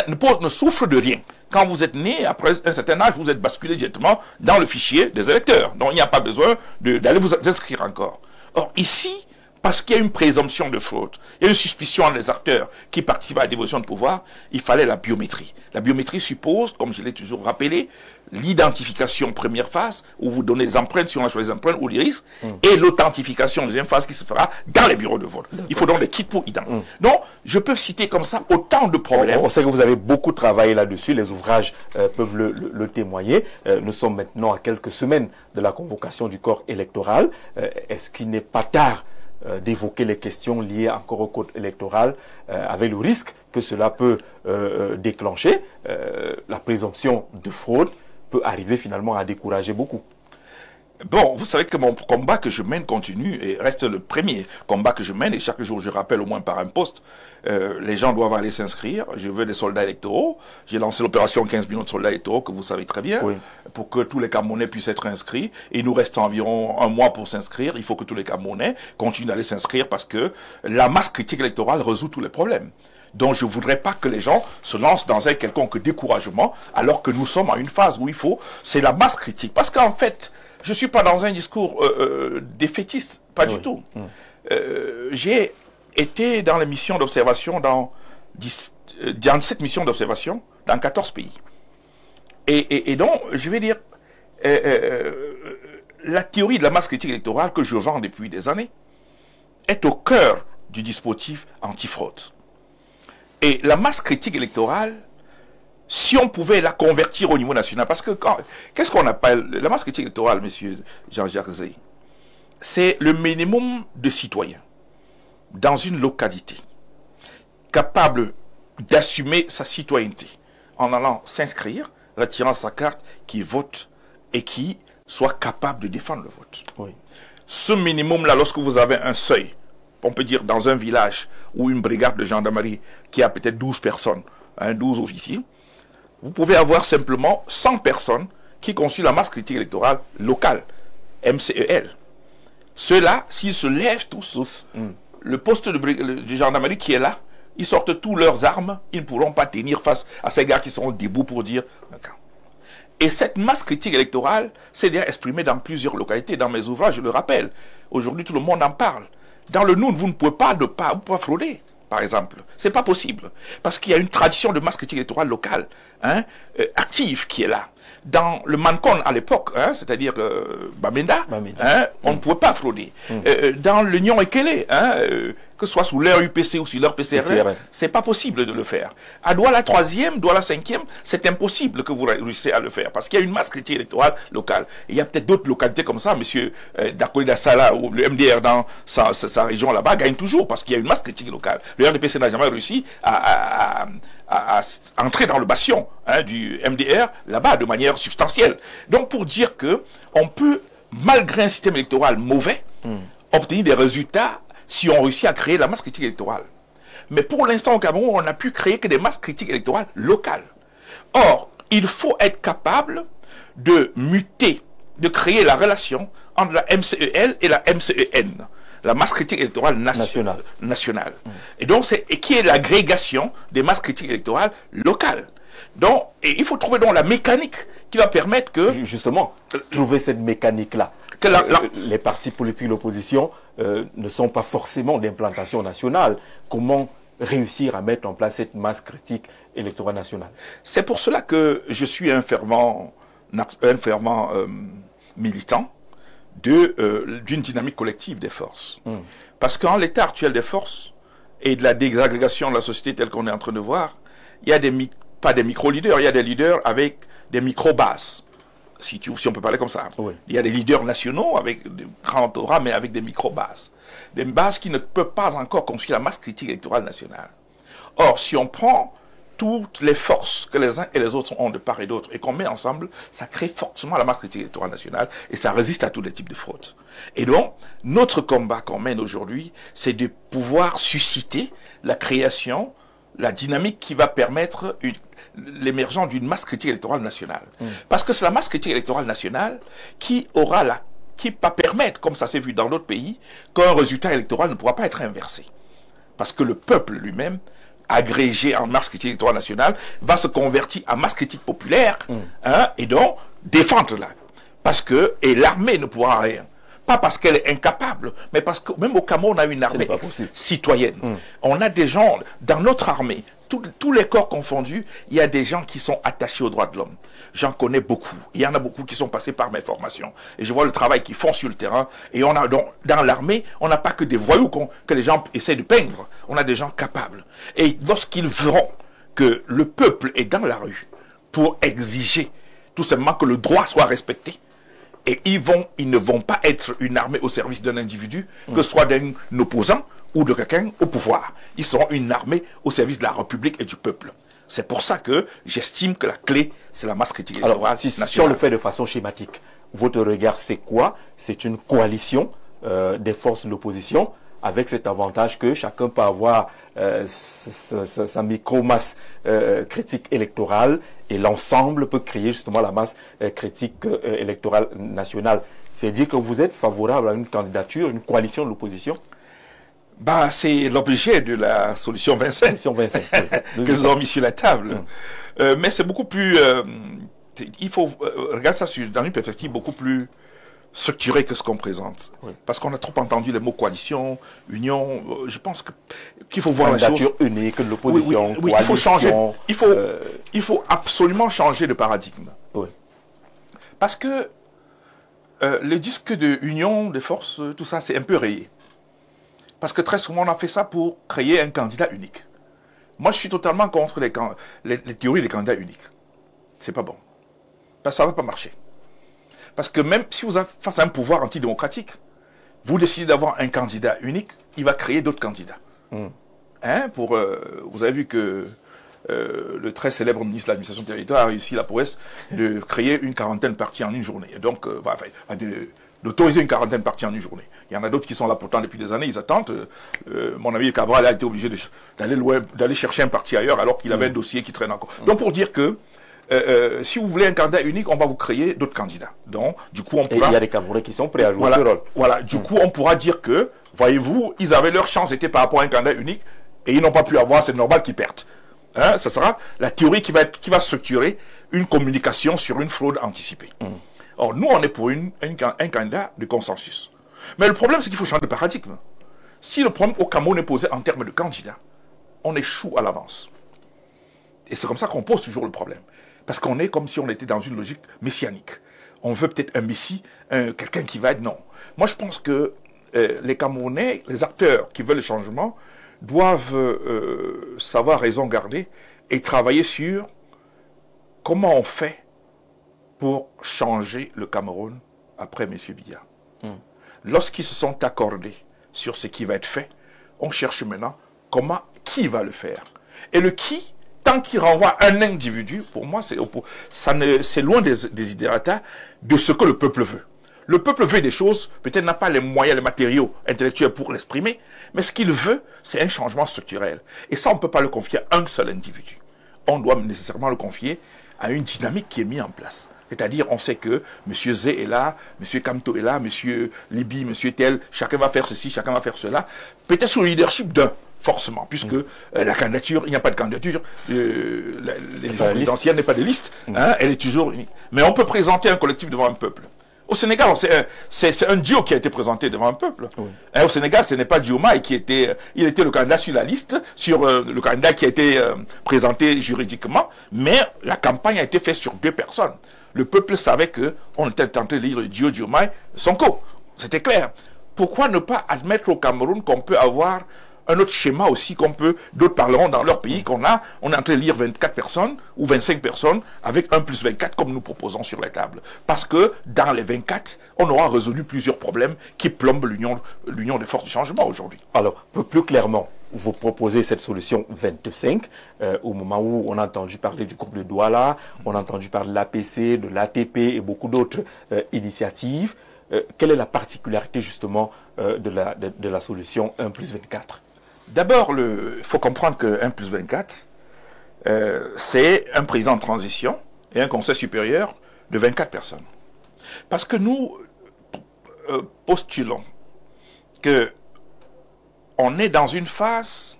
ne souffre de rien. Quand vous êtes né, après un certain âge, vous êtes basculé directement dans le fichier des électeurs. Donc il n'y a pas besoin d'aller vous inscrire encore. Or, ici, parce qu'il y a une présomption de fraude, il y a une suspicion des acteurs qui participent à la dévolution de pouvoir, il fallait la biométrie. La biométrie suppose, comme je l'ai toujours rappelé, l'identification première phase, où vous donnez les empreintes, si on a choisi les empreintes, ou l'iris, et l'authentification deuxième phase qui se fera dans les bureaux de vote. Il faut donc des kits pour identifier. Donc, je peux citer comme ça autant de problèmes. On sait que vous avez beaucoup travaillé là-dessus, les ouvrages peuvent le témoigner. Nous sommes maintenant à quelques semaines de la convocation du corps électoral. Est-ce qu'il n'est pas tard d'évoquer les questions liées encore au code électoral, avec le risque que cela peut déclencher? La présomption de fraude peut arriver finalement à décourager beaucoup. Bon, vous savez que mon combat que je mène continue et reste le premier combat que je mène, et chaque jour je rappelle au moins par un poste, les gens doivent aller s'inscrire. Je veux des soldats électoraux. J'ai lancé l'opération 15 millions de soldats électoraux, que vous savez très bien, oui, pour que tous les Camerounais puissent être inscrits. Et il nous reste environ un mois pour s'inscrire. Il faut que tous les Camerounais continuent d'aller s'inscrire parce que la masse critique électorale résout tous les problèmes. Donc je ne voudrais pas que les gens se lancent dans un quelconque découragement, alors que nous sommes à une phase où il faut, c'est la masse critique. Parce qu'en fait, je ne suis pas dans un discours défaitiste, pas du tout. J'ai été dans les missions d'observation, dans 17 missions d'observation, dans 14 pays. Et donc, je vais dire, la théorie de la masse critique électorale que je vends depuis des années est au cœur du dispositif antifraude. Et la masse critique électorale, si on pouvait la convertir au niveau national, parce que qu'est-ce qu'on appelle la masse critique électorale, monsieur Jean-Jacques Zey? C'est le minimum de citoyens dans une localité capable d'assumer sa citoyenneté en allant s'inscrire, retirant sa carte, qui vote et qui soit capable de défendre le vote. Oui. Ce minimum-là, lorsque vous avez un seuil, on peut dire dans un village ou une brigade de gendarmerie qui a peut-être 12 personnes, 12 officiers, vous pouvez avoir simplement 100 personnes qui constituent la masse critique électorale locale, MCEL. Ceux-là, s'ils se lèvent tous, le poste de gendarmerie qui est là, ils sortent tous leurs armes, ils ne pourront pas tenir face à ces gars qui seront debout pour dire... Et cette masse critique électorale s'est déjà exprimée dans plusieurs localités. Dans mes ouvrages, je le rappelle. Aujourd'hui, tout le monde en parle. Dans le Noun, vous ne pouvez pas frauder, par exemple. C'est pas possible. Parce qu'il y a une tradition de masse critique électorale locale, active, qui est là. Dans le Mancon à l'époque, c'est-à-dire Bamenda, on ne pouvait pas frauder. Dans l'Union Ekele, que ce soit sous leur UPC ou sous leur PCRL, c'est pas possible de le faire. À Douala 3e, Douala 5e, c'est impossible que vous réussissiez à le faire parce qu'il y a une masse critique électorale locale. Et il y a peut-être d'autres localités comme ça, monsieur Dakoli Dassala ou le MDR dans sa région là-bas gagne toujours parce qu'il y a une masse critique locale. Le RDPC n'a jamais réussi à entrer dans le bastion du MDR là-bas de manière substantielle. Donc pour dire que on peut, malgré un système électoral mauvais, obtenir des résultats si on réussit à créer la masse critique électorale. Mais pour l'instant au Cameroun, on n'a pu créer que des masses critiques électorales locales. Or, il faut être capable de muter, de créer la relation entre la MCEL et la MCEN. La masse critique électorale nationale. Et donc, qui est l'agrégation des masses critiques électorales locales. Donc, et il faut trouver donc la mécanique qui va permettre que... Justement, trouver cette mécanique-là. Les partis politiques de l'opposition ne sont pas forcément d'implantation nationale. Comment réussir à mettre en place cette masse critique électorale nationale? C'est pour cela que je suis un fervent militant d'une dynamique collective des forces. Parce qu'en l'état actuel des forces et de la désagrégation de la société telle qu'on est en train de voir, il y a pas des micro-leaders, il y a des leaders avec des micro-bases. Si on peut parler comme ça. Oui. Il y a des leaders nationaux avec des grands aura, mais avec des micro-bases. Des bases qui ne peuvent pas encore construire la masse critique électorale nationale. Or, si on prend toutes les forces que les uns et les autres ont de part et d'autre et qu'on met ensemble, ça crée forcément la masse critique électorale nationale et ça résiste à tous les types de fraudes. Et donc, notre combat qu'on mène aujourd'hui, c'est de pouvoir susciter la création, la dynamique qui va permettre l'émergence d'une masse critique électorale nationale. Parce que c'est la masse critique électorale nationale qui va permettre, comme ça s'est vu dans d'autres pays, qu'un résultat électoral ne pourra pas être inversé. Parce que le peuple lui-même, agrégé en masse critique électorale nationale, va se convertir en masse critique populaire, et donc défendre-la. Parce que, et l'armée ne pourra rien. Pas parce qu'elle est incapable, mais parce que même au Cameroun, on a une armée citoyenne. On a des gens dans notre armée, tous les corps confondus, il y a des gens qui sont attachés aux droits de l'homme. J'en connais beaucoup. Il y en a beaucoup qui sont passés par mes formations. Et je vois le travail qu'ils font sur le terrain. Et on a donc, dans l'armée, on n'a pas que des voyous que les gens essaient de peindre. On a des gens capables. Et lorsqu'ils verront que le peuple est dans la rue pour exiger tout simplement que le droit soit respecté, et ils ne vont pas être une armée au service d'un individu, que ce soit d'un opposant ou de quelqu'un au pouvoir. Ils seront une armée au service de la République et du peuple. C'est pour ça que j'estime que la clé, c'est la masse critique électorale nationale. Si on le fait de façon schématique, votre regard, c'est quoi? C'est une coalition des forces de l'opposition, avec cet avantage que chacun peut avoir sa micro-masse critique électorale et l'ensemble peut créer justement la masse critique électorale nationale. C'est dire que vous êtes favorable à une candidature, une coalition de l'opposition? Bah, c'est l'objet de la solution 25, que nous avons mis sur la table. Mais c'est beaucoup plus... il faut regarder ça dans une perspective beaucoup plus structurée que ce qu'on présente. Parce qu'on a trop entendu les mots coalition, union. Je pense qu'il faut voir la chose... Candidature unique de l'opposition, oui, il faut changer. Il faut absolument changer de paradigme. Parce que le disque de union des forces, tout ça, c'est un peu rayé. Parce que très souvent, on a fait ça pour créer un candidat unique. Moi, je suis totalement contre les théories des candidats uniques. C'est pas bon. Parce que ça ne va pas marcher. Parce que même si vous êtes face à un pouvoir antidémocratique, vous décidez d'avoir un candidat unique, il va créer d'autres candidats. Vous avez vu que le très célèbre ministre de l'administration territoriale a réussi la prouesse de créer une quarantaine de partis en une journée. Et donc, d'autoriser une quarantaine de partis en une journée. Il y en a d'autres qui sont là pourtant depuis des années, ils attendent. Mon ami Cabral a été obligé d'aller chercher un parti ailleurs alors qu'il avait un dossier qui traîne encore. Donc pour dire que si vous voulez un candidat unique, on va vous créer d'autres candidats. Donc du coup on pourra... Et il y a des Camerounais qui sont prêts à jouer ce rôle. Voilà, du coup on pourra dire que, voyez-vous, ils avaient leur chance était par rapport à un candidat unique et ils n'ont pas pu avoir, c'est normal qu'ils perdent. Ça sera la théorie qui va structurer une communication sur une fraude anticipée. Or, nous, on est pour un candidat de consensus. Mais le problème, c'est qu'il faut changer de paradigme. Si le problème au Cameroun est posé en termes de candidat, on échoue à l'avance. Et c'est comme ça qu'on pose toujours le problème. Parce qu'on est comme si on était dans une logique messianique. On veut peut-être un messie, quelqu'un qui va être... Non. Moi, je pense que les Camerounais, les acteurs qui veulent le changement, doivent savoir raison garder et travailler sur comment on fait pour changer le Cameroun après M. Biya. Lorsqu'ils se sont accordés sur ce qui va être fait, on cherche maintenant qui va le faire. Et le qui, tant qu'il renvoie un individu, pour moi, c'est loin des idéata de ce que le peuple veut. Le peuple veut des choses, peut-être n'a pas les moyens, les matériaux intellectuels pour l'exprimer, mais ce qu'il veut, c'est un changement structurel. Et ça, on ne peut pas le confier à un seul individu. On doit nécessairement le confier à une dynamique qui est mise en place. C'est-à-dire, on sait que M. Zé est là, M. Kamto est là, M. Libi, M. Tel, chacun va faire ceci, chacun va faire cela. Peut-être sous le leadership d'un, forcément, puisque la candidature, il n'y a pas de candidature, l'élection présidentielle n'est pas de liste, elle est toujours unique. Mais on peut présenter un collectif devant un peuple. Au Sénégal, c'est un duo qui a été présenté devant un peuple. Oui. Au Sénégal, ce n'est pas Diomaye il était le candidat sur la liste, sur le candidat qui a été présenté juridiquement, mais la campagne a été faite sur 2 personnes. Le peuple savait qu'on était tenté de lire le duo Diomaye-Sonko. C'était clair. Pourquoi ne pas admettre au Cameroun qu'on peut avoir un autre schéma aussi d'autres parleront dans leur pays on est en train de lire 24 personnes ou 25 personnes avec 1 plus 24 comme nous proposons sur la table. Parce que dans les 24, on aura résolu plusieurs problèmes qui plombent l'union des forces du changement aujourd'hui. Alors, plus clairement, vous proposez cette solution 25, au moment où on a entendu parler du groupe de Douala, on a entendu parler de l'APC, de l'ATP et beaucoup d'autres initiatives. Quelle est la particularité justement de la solution 1 plus 24 ? D'abord, il faut comprendre que 1 plus 24, c'est un président de transition et un conseil supérieur de 24 personnes. Parce que nous postulons qu'on est dans une phase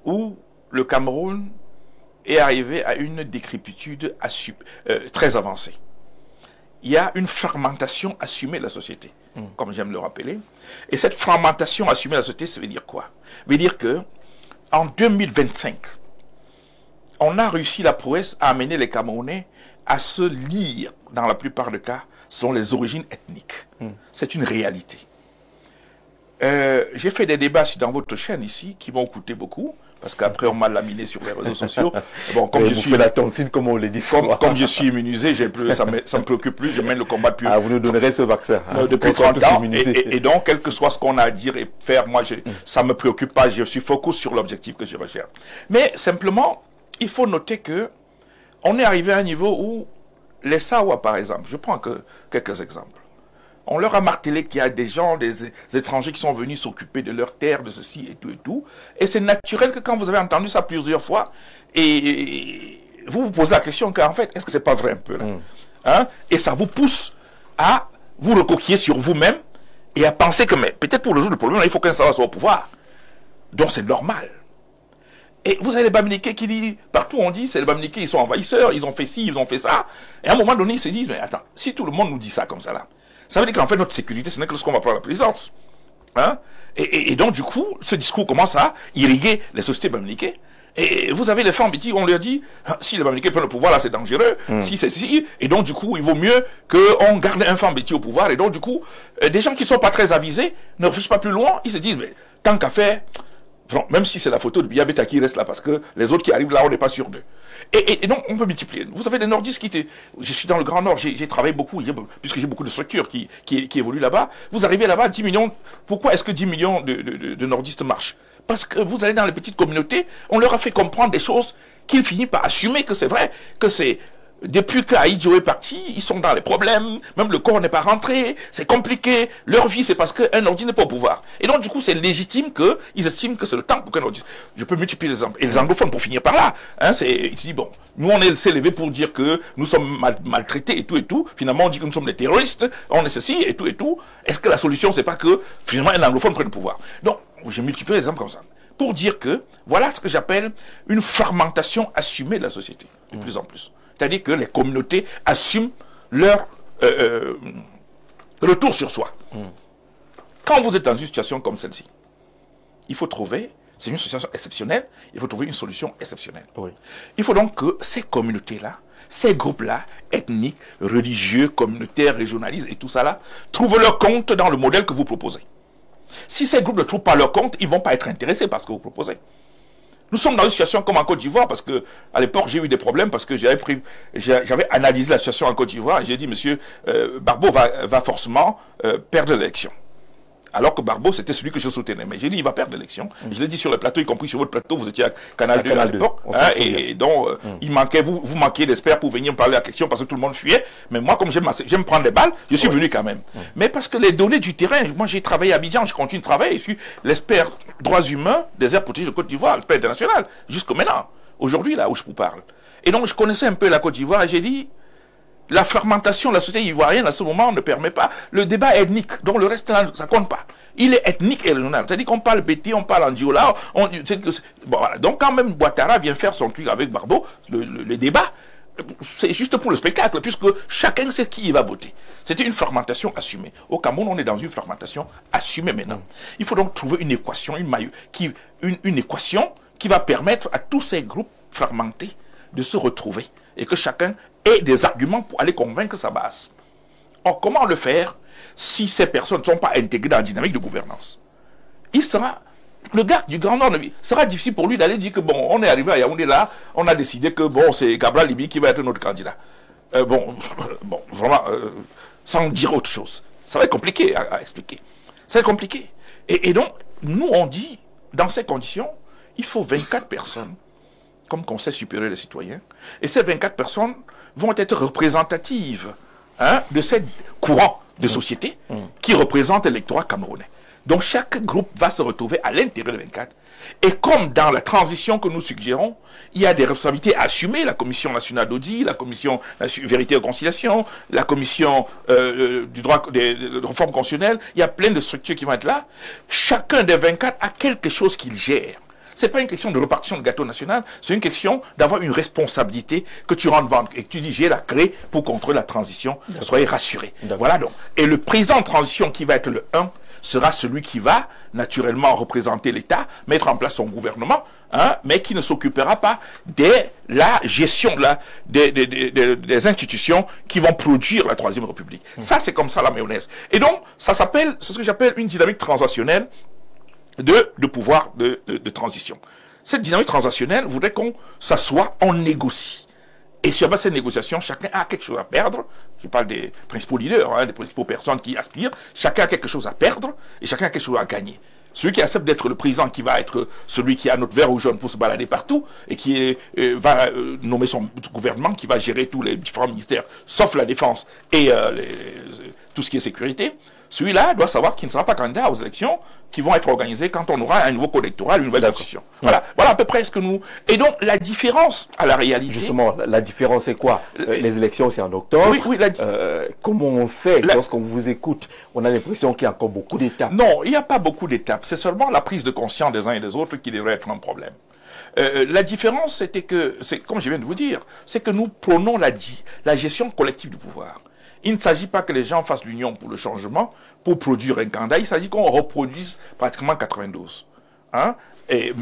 où le Cameroun est arrivé à une décrépitude très avancée. Il y a une fragmentation assumée de la société, comme j'aime le rappeler. Et cette fragmentation assumée de la société, ça veut dire quoi? Ça veut dire que en 2025, on a réussi la prouesse à amener les Camerounais à se lire, dans la plupart des cas, selon les origines ethniques. C'est une réalité. J'ai fait des débats dans votre chaîne ici, qui m'ont coûté beaucoup, parce qu'après on m'a laminé sur les réseaux sociaux. Bon, comme je suis la tontine, comme on le dit. Comme je suis immunisé, ça me préoccupe plus, je mène le combat depuis... Ah, vous nous donnerez ce vaccin. Depuis 30 ans. Et donc, quel que soit ce qu'on a à dire et faire, moi, ça ne me préoccupe pas, je suis focus sur l'objectif que je recherche. Mais simplement, il faut noter que on est arrivé à un niveau où les Sawa, par exemple, je prends que quelques exemples. On leur a martelé qu'il y a des gens, des étrangers qui sont venus s'occuper de leurs terres, de ceci et tout et tout. Et c'est naturel que quand vous avez entendu ça plusieurs fois, et vous vous posez la question qu'en fait, est-ce que c'est pas vrai un peu là Et ça vous pousse à vous recoquiller sur vous-même et à penser que peut-être pour résoudre le problème, il faut qu'un Sawa soit au pouvoir. Donc c'est normal. Et vous avez les Bamileke qui disent, partout on dit, c'est les Bamileke, ils sont envahisseurs, ils ont fait ci, ils ont fait ça. Et à un moment donné, ils se disent, mais attends, si tout le monde nous dit ça comme ça là, ça veut dire qu'en fait, notre sécurité, ce n'est que lorsqu'on va prendre la présidence. Et donc, du coup, ce discours commence à irriguer les sociétés bamileke. Et vous avez les femmes qui, on leur dit, si les bamileke prennent le pouvoir, là, c'est dangereux. Si c'est si. Et donc, du coup, il vaut mieux qu'on garde un femme au pouvoir. Et donc, du coup, des gens qui ne sont pas très avisés ne réfléchissent pas plus loin. Ils se disent, mais tant qu'à faire, même si c'est la photo de Biya Beta qui reste là, parce que les autres qui arrivent là, on n'est pas sûr d'eux. Et donc, on peut multiplier. Vous avez des nordistes je suis dans le Grand Nord, j'ai travaillé beaucoup, puisque j'ai beaucoup de structures qui évoluent là-bas. Vous arrivez là-bas, 10 millions. Pourquoi est-ce que 10 millions de nordistes marchent? Parce que vous allez dans les petites communautés, on leur a fait comprendre des choses qu'ils finissent par assumer que c'est vrai, que c'est... Depuis qu'Aïdjo est parti, ils sont dans les problèmes, même le corps n'est pas rentré, c'est compliqué, leur vie c'est parce qu'un ordi n'est pas au pouvoir. Et donc du coup c'est légitime qu'ils estiment que c'est le temps pour qu'un ordi... Je peux multiplier les exemples. Et les anglophones pour finir par là, ils disent bon, nous on s'est levé pour dire que nous sommes maltraités et tout, finalement on dit que nous sommes des terroristes, on est ceci et tout. Est-ce que la solution c'est pas que finalement un anglophone prenne le pouvoir? Donc j'ai multiplié les exemples comme ça. Pour dire que voilà ce que j'appelle une fragmentation assumée de la société, de plus en plus. C'est-à-dire que les communautés assument leur retour sur soi. Quand vous êtes dans une situation comme celle-ci, il faut trouver, c'est une situation exceptionnelle, il faut trouver une solution exceptionnelle. Oui. Il faut donc que ces communautés-là, ces groupes-là, ethniques, religieux, communautaires, régionalistes et tout ça là, trouvent leur compte dans le modèle que vous proposez. Si ces groupes ne trouvent pas leur compte, ils ne vont pas être intéressés par ce que vous proposez. Nous sommes dans une situation comme en Côte d'Ivoire, parce que à l'époque j'ai eu des problèmes, parce que j'avais analysé la situation en Côte d'Ivoire, et j'ai dit, monsieur, Barbeau va forcément perdre l'élection. Alors que Barbeau, c'était celui que je soutenais. Mais j'ai dit, il va perdre l'élection. Je l'ai dit sur le plateau, y compris sur votre plateau, vous étiez à Canal 2 à l'époque. Et donc, il manquait, vous manquiez d'experts pour venir me parler de la question parce que tout le monde fuyait. Mais moi, comme j'aime prendre des balles, je suis venu quand même. Mais parce que les données du terrain, moi j'ai travaillé à Abidjan, je continue de travailler. Je suis l'expert droits humains des aires protégées de Côte d'Ivoire, l'expert international, jusqu'au maintenant. Aujourd'hui, là où je vous parle. Et donc, je connaissais un peu la Côte d'Ivoire et j'ai dit, la fragmentation de la société ivoirienne à ce moment ne permet pas le débat ethnique, donc le reste ça compte pas. Il est ethnique et régional, c'est-à-dire qu'on parle Béti, on parle Andiola, bon, voilà. Donc quand même Ouattara vient faire son truc avec Barbeau, le débat, c'est juste pour le spectacle, puisque chacun sait qui il va voter. C'était une fragmentation assumée. Au Cameroun, on est dans une fragmentation assumée maintenant. Il faut donc trouver une équation, une équation qui va permettre à tous ces groupes fragmentés de se retrouver et que chacun ait des arguments pour aller convaincre sa base. Or, comment le faire si ces personnes ne sont pas intégrées dans la dynamique de gouvernance? Le gars du Grand Nord, sera difficile pour lui d'aller dire que bon, on est arrivé à Yaoundé là, on a décidé que bon, c'est Gabra Libi qui va être notre candidat. Vraiment, sans dire autre chose. Ça va être compliqué à expliquer. Ça va être compliqué. Et donc, nous on dit, dans ces conditions, il faut 24 personnes comme Conseil supérieur des citoyens, et ces 24 personnes vont être représentatives de ces courants de société qui représentent l'électorat camerounais. Donc chaque groupe va se retrouver à l'intérieur des 24. Et comme dans la transition que nous suggérons, il y a des responsabilités assumées, la Commission nationale d'audit, la Commission vérité et conciliation, la Commission du droit des réformes constitutionnelles, il y a plein de structures qui vont être là. Chacun des 24 a quelque chose qu'il gère. Ce n'est pas une question de répartition de gâteau national, c'est une question d'avoir une responsabilité que tu rentres vendre et que tu dis j'ai la clé pour contrôler la transition, soyez rassurés. Voilà donc. Et le président de transition qui va être le 1 sera celui qui va naturellement représenter l'État, mettre en place son gouvernement, mais qui ne s'occupera pas de la gestion des institutions qui vont produire la Troisième République. Ça, c'est comme ça la mayonnaise. Et donc, c'est ce que j'appelle une dynamique transactionnelle de pouvoir de transition. Cette dynamique transactionnelle voudrait qu'on s'assoie, on négocie. Et sur cette négociation, chacun a quelque chose à perdre. Je parle des principaux leaders, des principaux personnes qui aspirent. Chacun a quelque chose à perdre et chacun a quelque chose à gagner. Celui qui accepte d'être le président, qui va être celui qui a notre vert ou jaune pour se balader partout et qui va nommer son gouvernement, qui va gérer tous les différents ministères, sauf la défense et tout ce qui est sécurité. Celui-là doit savoir qu'il ne sera pas candidat aux élections qui vont être organisées quand on aura un nouveau code électoral, une nouvelle constitution. Voilà à peu près ce que nous... Et donc, la différence à la réalité... Justement, la différence, c'est quoi? Les élections, c'est en octobre. Oui, comment on fait lorsqu'on vous écoute? On a l'impression qu'il y a encore beaucoup d'étapes. Non, il n'y a pas beaucoup d'étapes. C'est seulement la prise de conscience des uns et des autres qui devrait être un problème. La différence, c'était que, comme je viens de vous dire, c'est que nous prônons la gestion collective du pouvoir. Il ne s'agit pas que les gens fassent l'union pour le changement, pour produire un candidat. Il s'agit qu'on reproduise pratiquement 92. Et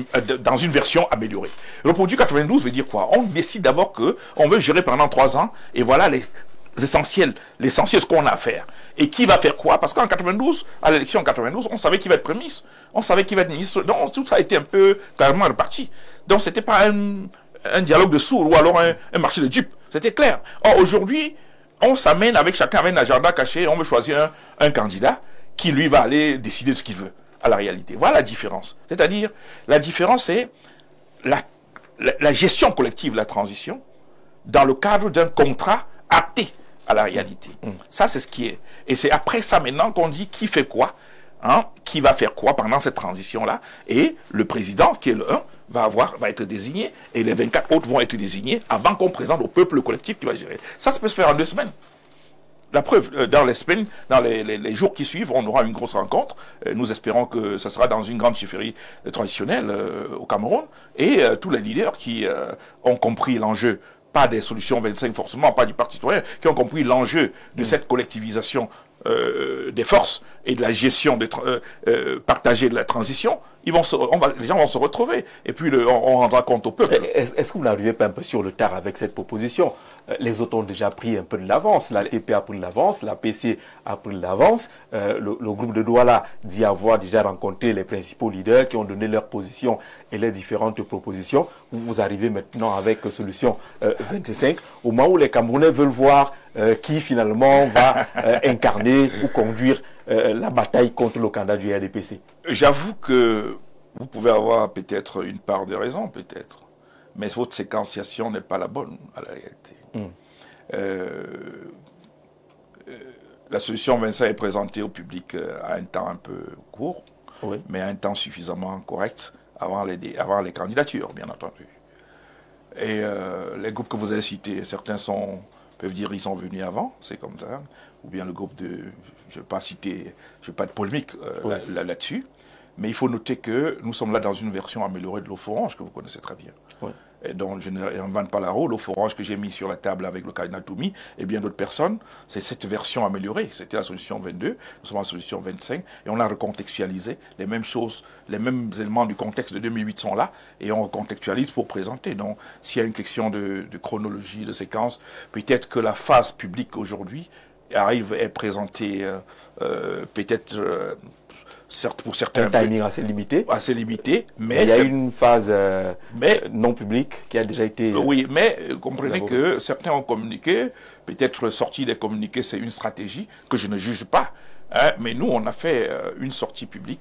dans une version améliorée. Reproduire 92 veut dire quoi? On décide d'abord qu'on veut gérer pendant 3 ans, et voilà l'essentiel, ce qu'on a à faire. Et qui va faire quoi? Parce qu'en 92, à l'élection en 92, on savait qui va être premier ministre, on savait qui va être ministre. Donc tout ça a été un peu carrément réparti. Donc c'était pas un dialogue de sourds ou alors un marché de dupes. C'était clair. Or aujourd'hui, on s'amène avec chacun avec un agenda caché, on veut choisir un candidat qui lui va aller décider de ce qu'il veut à la réalité. Voilà la différence. C'est-à-dire, la différence c'est la gestion collective de la transition dans le cadre d'un contrat acté à la réalité. Ça, c'est ce qui est. Et c'est après ça maintenant qu'on dit qui fait quoi, qui va faire quoi pendant cette transition-là. Et le président, qui est le 1, va être désigné, et les 24 autres vont être désignés avant qu'on présente au peuple le collectif qui va gérer. Ça peut se faire en 2 semaines. La preuve, dans les semaines, dans les jours qui suivent, on aura une grosse rencontre. Nous espérons que ce sera dans une grande chefferie traditionnelle au Cameroun. Et tous les leaders qui ont compris l'enjeu pas des solutions 25 forcément, pas du Parti citoyen, qui ont compris l'enjeu de cette collectivisation des forces et de la gestion partagée de la transition, les gens vont se retrouver. Et puis on rendra compte au peuple. Est-ce que vous n'arrivez pas un peu sur le tard avec cette proposition? Les autres ont déjà pris un peu de l'avance. La TP a pris de l'avance, la PC a pris de l'avance. Le groupe de Douala dit avoir déjà rencontré les principaux leaders qui ont donné leur position et les différentes propositions. Vous arrivez maintenant avec solution 25, au moment où les Camerounais veulent voir qui finalement va incarner ou conduire la bataille contre le candidat du RDPC. J'avoue que vous pouvez avoir peut-être une part de raison, peut-être. Mais votre séquenciation n'est pas la bonne, à la réalité. La solution 25 est présentée au public à un temps un peu court, oui, mais à un temps suffisamment correct avant les candidatures, bien entendu. Et les groupes que vous avez cités, certains peuvent dire qu'ils sont venus avant, c'est comme ça, ou bien le groupe de... Je ne vais pas citer, je ne vais pas de polémique là-dessus, mais il faut noter que nous sommes là dans une version améliorée de l'Off-Orange, que vous connaissez très bien. Oui. Et donc, je n'invente pas la roue. L'Off-Orange que j'ai mis sur la table avec le candidat Toumi et bien d'autres personnes, c'est cette version améliorée. C'était la solution 22, nous sommes en solution 25, et on a recontextualisé les mêmes choses, les mêmes éléments du contexte de 2008 sont là, et on recontextualise pour présenter. Donc, s'il y a une question de chronologie, de séquence, peut-être que la phase publique aujourd'hui arrive à être présentée peut-être... certes pour certains... Un timing assez limité. Assez limité, mais... Il y a une phase non publique qui a déjà été... Oui, mais comprenez que certains ont communiqué, peut-être sortie des communiqués, c'est une stratégie que je ne juge pas, hein, mais nous, on a fait une sortie publique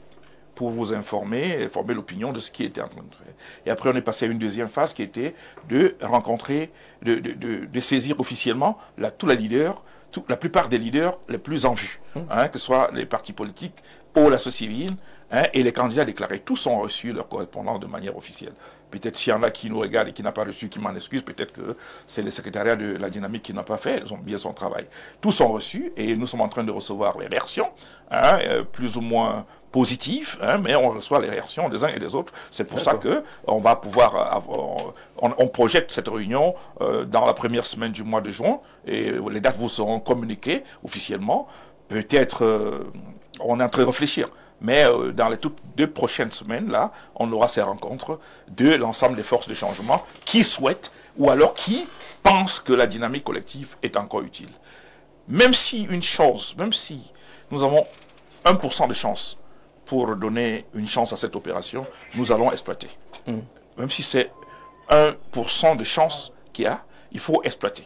pour vous informer l'opinion de ce qui était en train de faire. Et après, on est passé à une deuxième phase qui était de rencontrer, de saisir officiellement tous les leaders, la plupart des leaders les plus en vue, hein, que ce soit les partis politiques ou la société civile, hein, et les candidats déclarés. Tous ont reçu leur correspondance de manière officielle. Peut-être s'il y en a qui nous regardent et qui n'ont pas reçu, qui m'en excusent, peut-être que c'est le secrétariat de la dynamique qui n'a pas fait bien son travail. Tous ont reçu et nous sommes en train de recevoir les réactions, hein, plus ou moins positives, hein, mais on reçoit les réactions des uns et des autres. C'est pour ça qu'on va pouvoir on projette cette réunion dans la première semaine du mois de juin et les dates vous seront communiquées officiellement. Peut-être on est en train de réfléchir. Mais dans les toutes 2 prochaines semaines, là, on aura ces rencontres de l'ensemble des forces de changement qui souhaitent ou alors qui pensent que la dynamique collective est encore utile. Même si nous avons 1% de chance pour donner une chance à cette opération, nous allons exploiter. Même si c'est 1% de chance qu'il y a, il faut exploiter.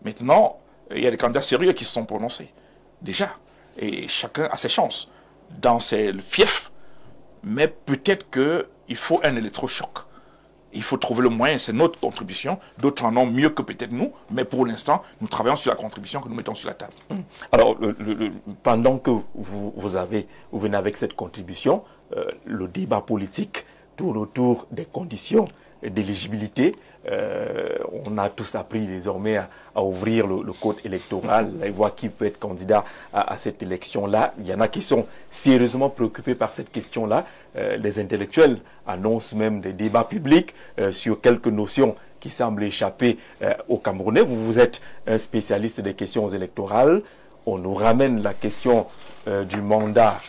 Maintenant, il y a des candidats sérieux qui se sont prononcés, déjà. Et chacun a ses chances dans ses fiefs, mais peut-être qu'il faut un électrochoc. Il faut trouver le moyen, c'est notre contribution. D'autres en ont mieux que peut-être nous, mais pour l'instant, nous travaillons sur la contribution que nous mettons sur la table. Alors, pendant que vous venez avec cette contribution, le débat politique tourne autour des conditions d'éligibilité. On a tous appris désormais à ouvrir le code électoral et voir qui peut être candidat à cette élection-là. Il y en a qui sont sérieusement préoccupés par cette question-là. Les intellectuels annoncent même des débats publics sur quelques notions qui semblent échapper aux Camerounais. Vous êtes un spécialiste des questions électorales. On nous ramène la question du mandat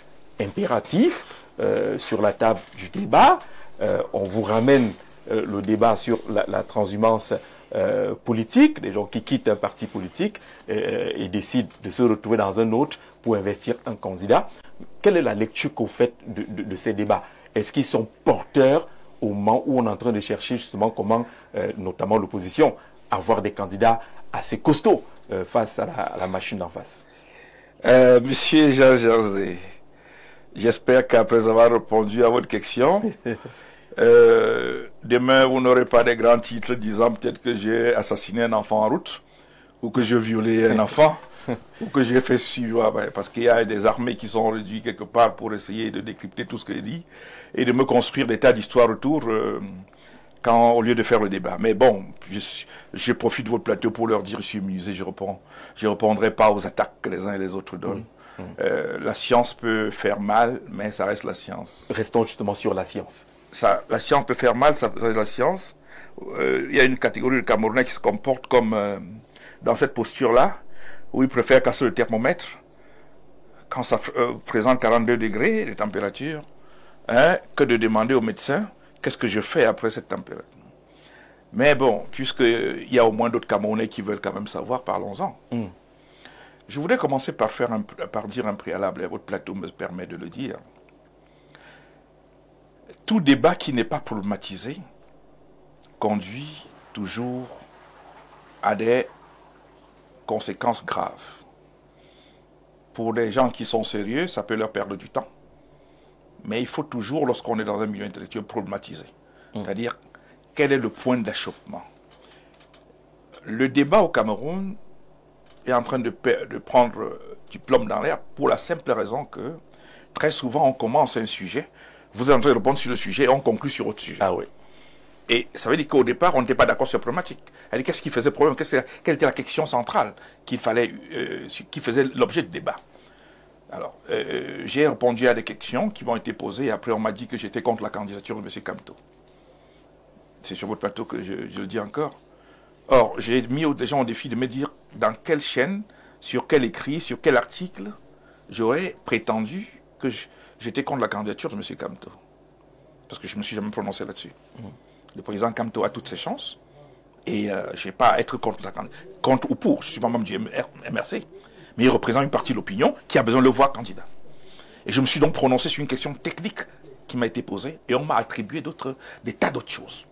impératif sur la table du débat. On vous ramène le débat sur la transhumance politique, des gens qui quittent un parti politique et décident de se retrouver dans un autre pour investir un candidat. Quelle est la lecture que vous faites de ces débats? Est-ce qu'ils sont porteurs au moment où on est en train de chercher justement comment, notamment l'opposition, avoir des candidats assez costauds face à la machine d'en face? Monsieur Jean Jersey, j'espère qu'après avoir répondu à votre question, demain, vous n'aurez pas des grands titres disant peut-être que j'ai assassiné un enfant en route, ou que j'ai violé un enfant, ou que j'ai fait suivre, parce qu'il y a des armées qui sont réduites quelque part pour essayer de décrypter tout ce que je dis, et de me construire des tas d'histoires autour, au lieu de faire le débat. Mais bon, je profite de votre plateau pour leur dire, je suis immunisé, je répondrai pas aux attaques que les uns et les autres donnent. La science peut faire mal, mais ça reste la science. Restons justement sur la science. la science peut faire mal, ça c'est la science. Il y a une catégorie de Camerounais qui se comportent comme dans cette posture-là, où ils préfèrent casser le thermomètre quand ça présente 42 degrés de température, hein, que de demander au médecin qu'est-ce que je fais après cette température. Mais bon, puisqu'il y a au moins d'autres Camerounais qui veulent quand même savoir, parlons-en. Je voudrais commencer par dire un préalable, et votre plateau me permet de le dire. Tout débat qui n'est pas problématisé conduit toujours à des conséquences graves. Pour des gens qui sont sérieux, ça peut leur perdre du temps. Mais il faut toujours, lorsqu'on est dans un milieu intellectuel, problématiser. C'est-à-dire, quel est le point d'achoppement? Le débat au Cameroun est en train de prendre du plomb dans l'air pour la simple raison que très souvent on commence un sujet, vous êtes en train de répondre sur le sujet et on conclut sur autre sujet. Ah oui. Et ça veut dire qu'au départ, on n'était pas d'accord sur la problématique. Qu'est-ce qui faisait problème? Quelle était la question centrale qui faisait l'objet de débat? Alors, j'ai répondu à des questions qui m'ont été posées et après on m'a dit que j'étais contre la candidature de M. Kamto. C'est sur votre plateau que je le dis encore. Or, j'ai mis des gens au défi de me dire dans quelle chaîne, sur quel écrit, sur quel article, j'aurais prétendu que j'étais contre la candidature de M. Kamto. Parce que je ne me suis jamais prononcé là-dessus. Le président Kamto a toutes ses chances. Et je n'ai pas à être contre la candidature. Contre ou pour, je ne suis pas membre du MRC. Mais il représente une partie de l'opinion qui a besoin de le voir candidat. Et je me suis donc prononcé sur une question technique qui m'a été posée. Et on m'a attribué des tas d'autres choses.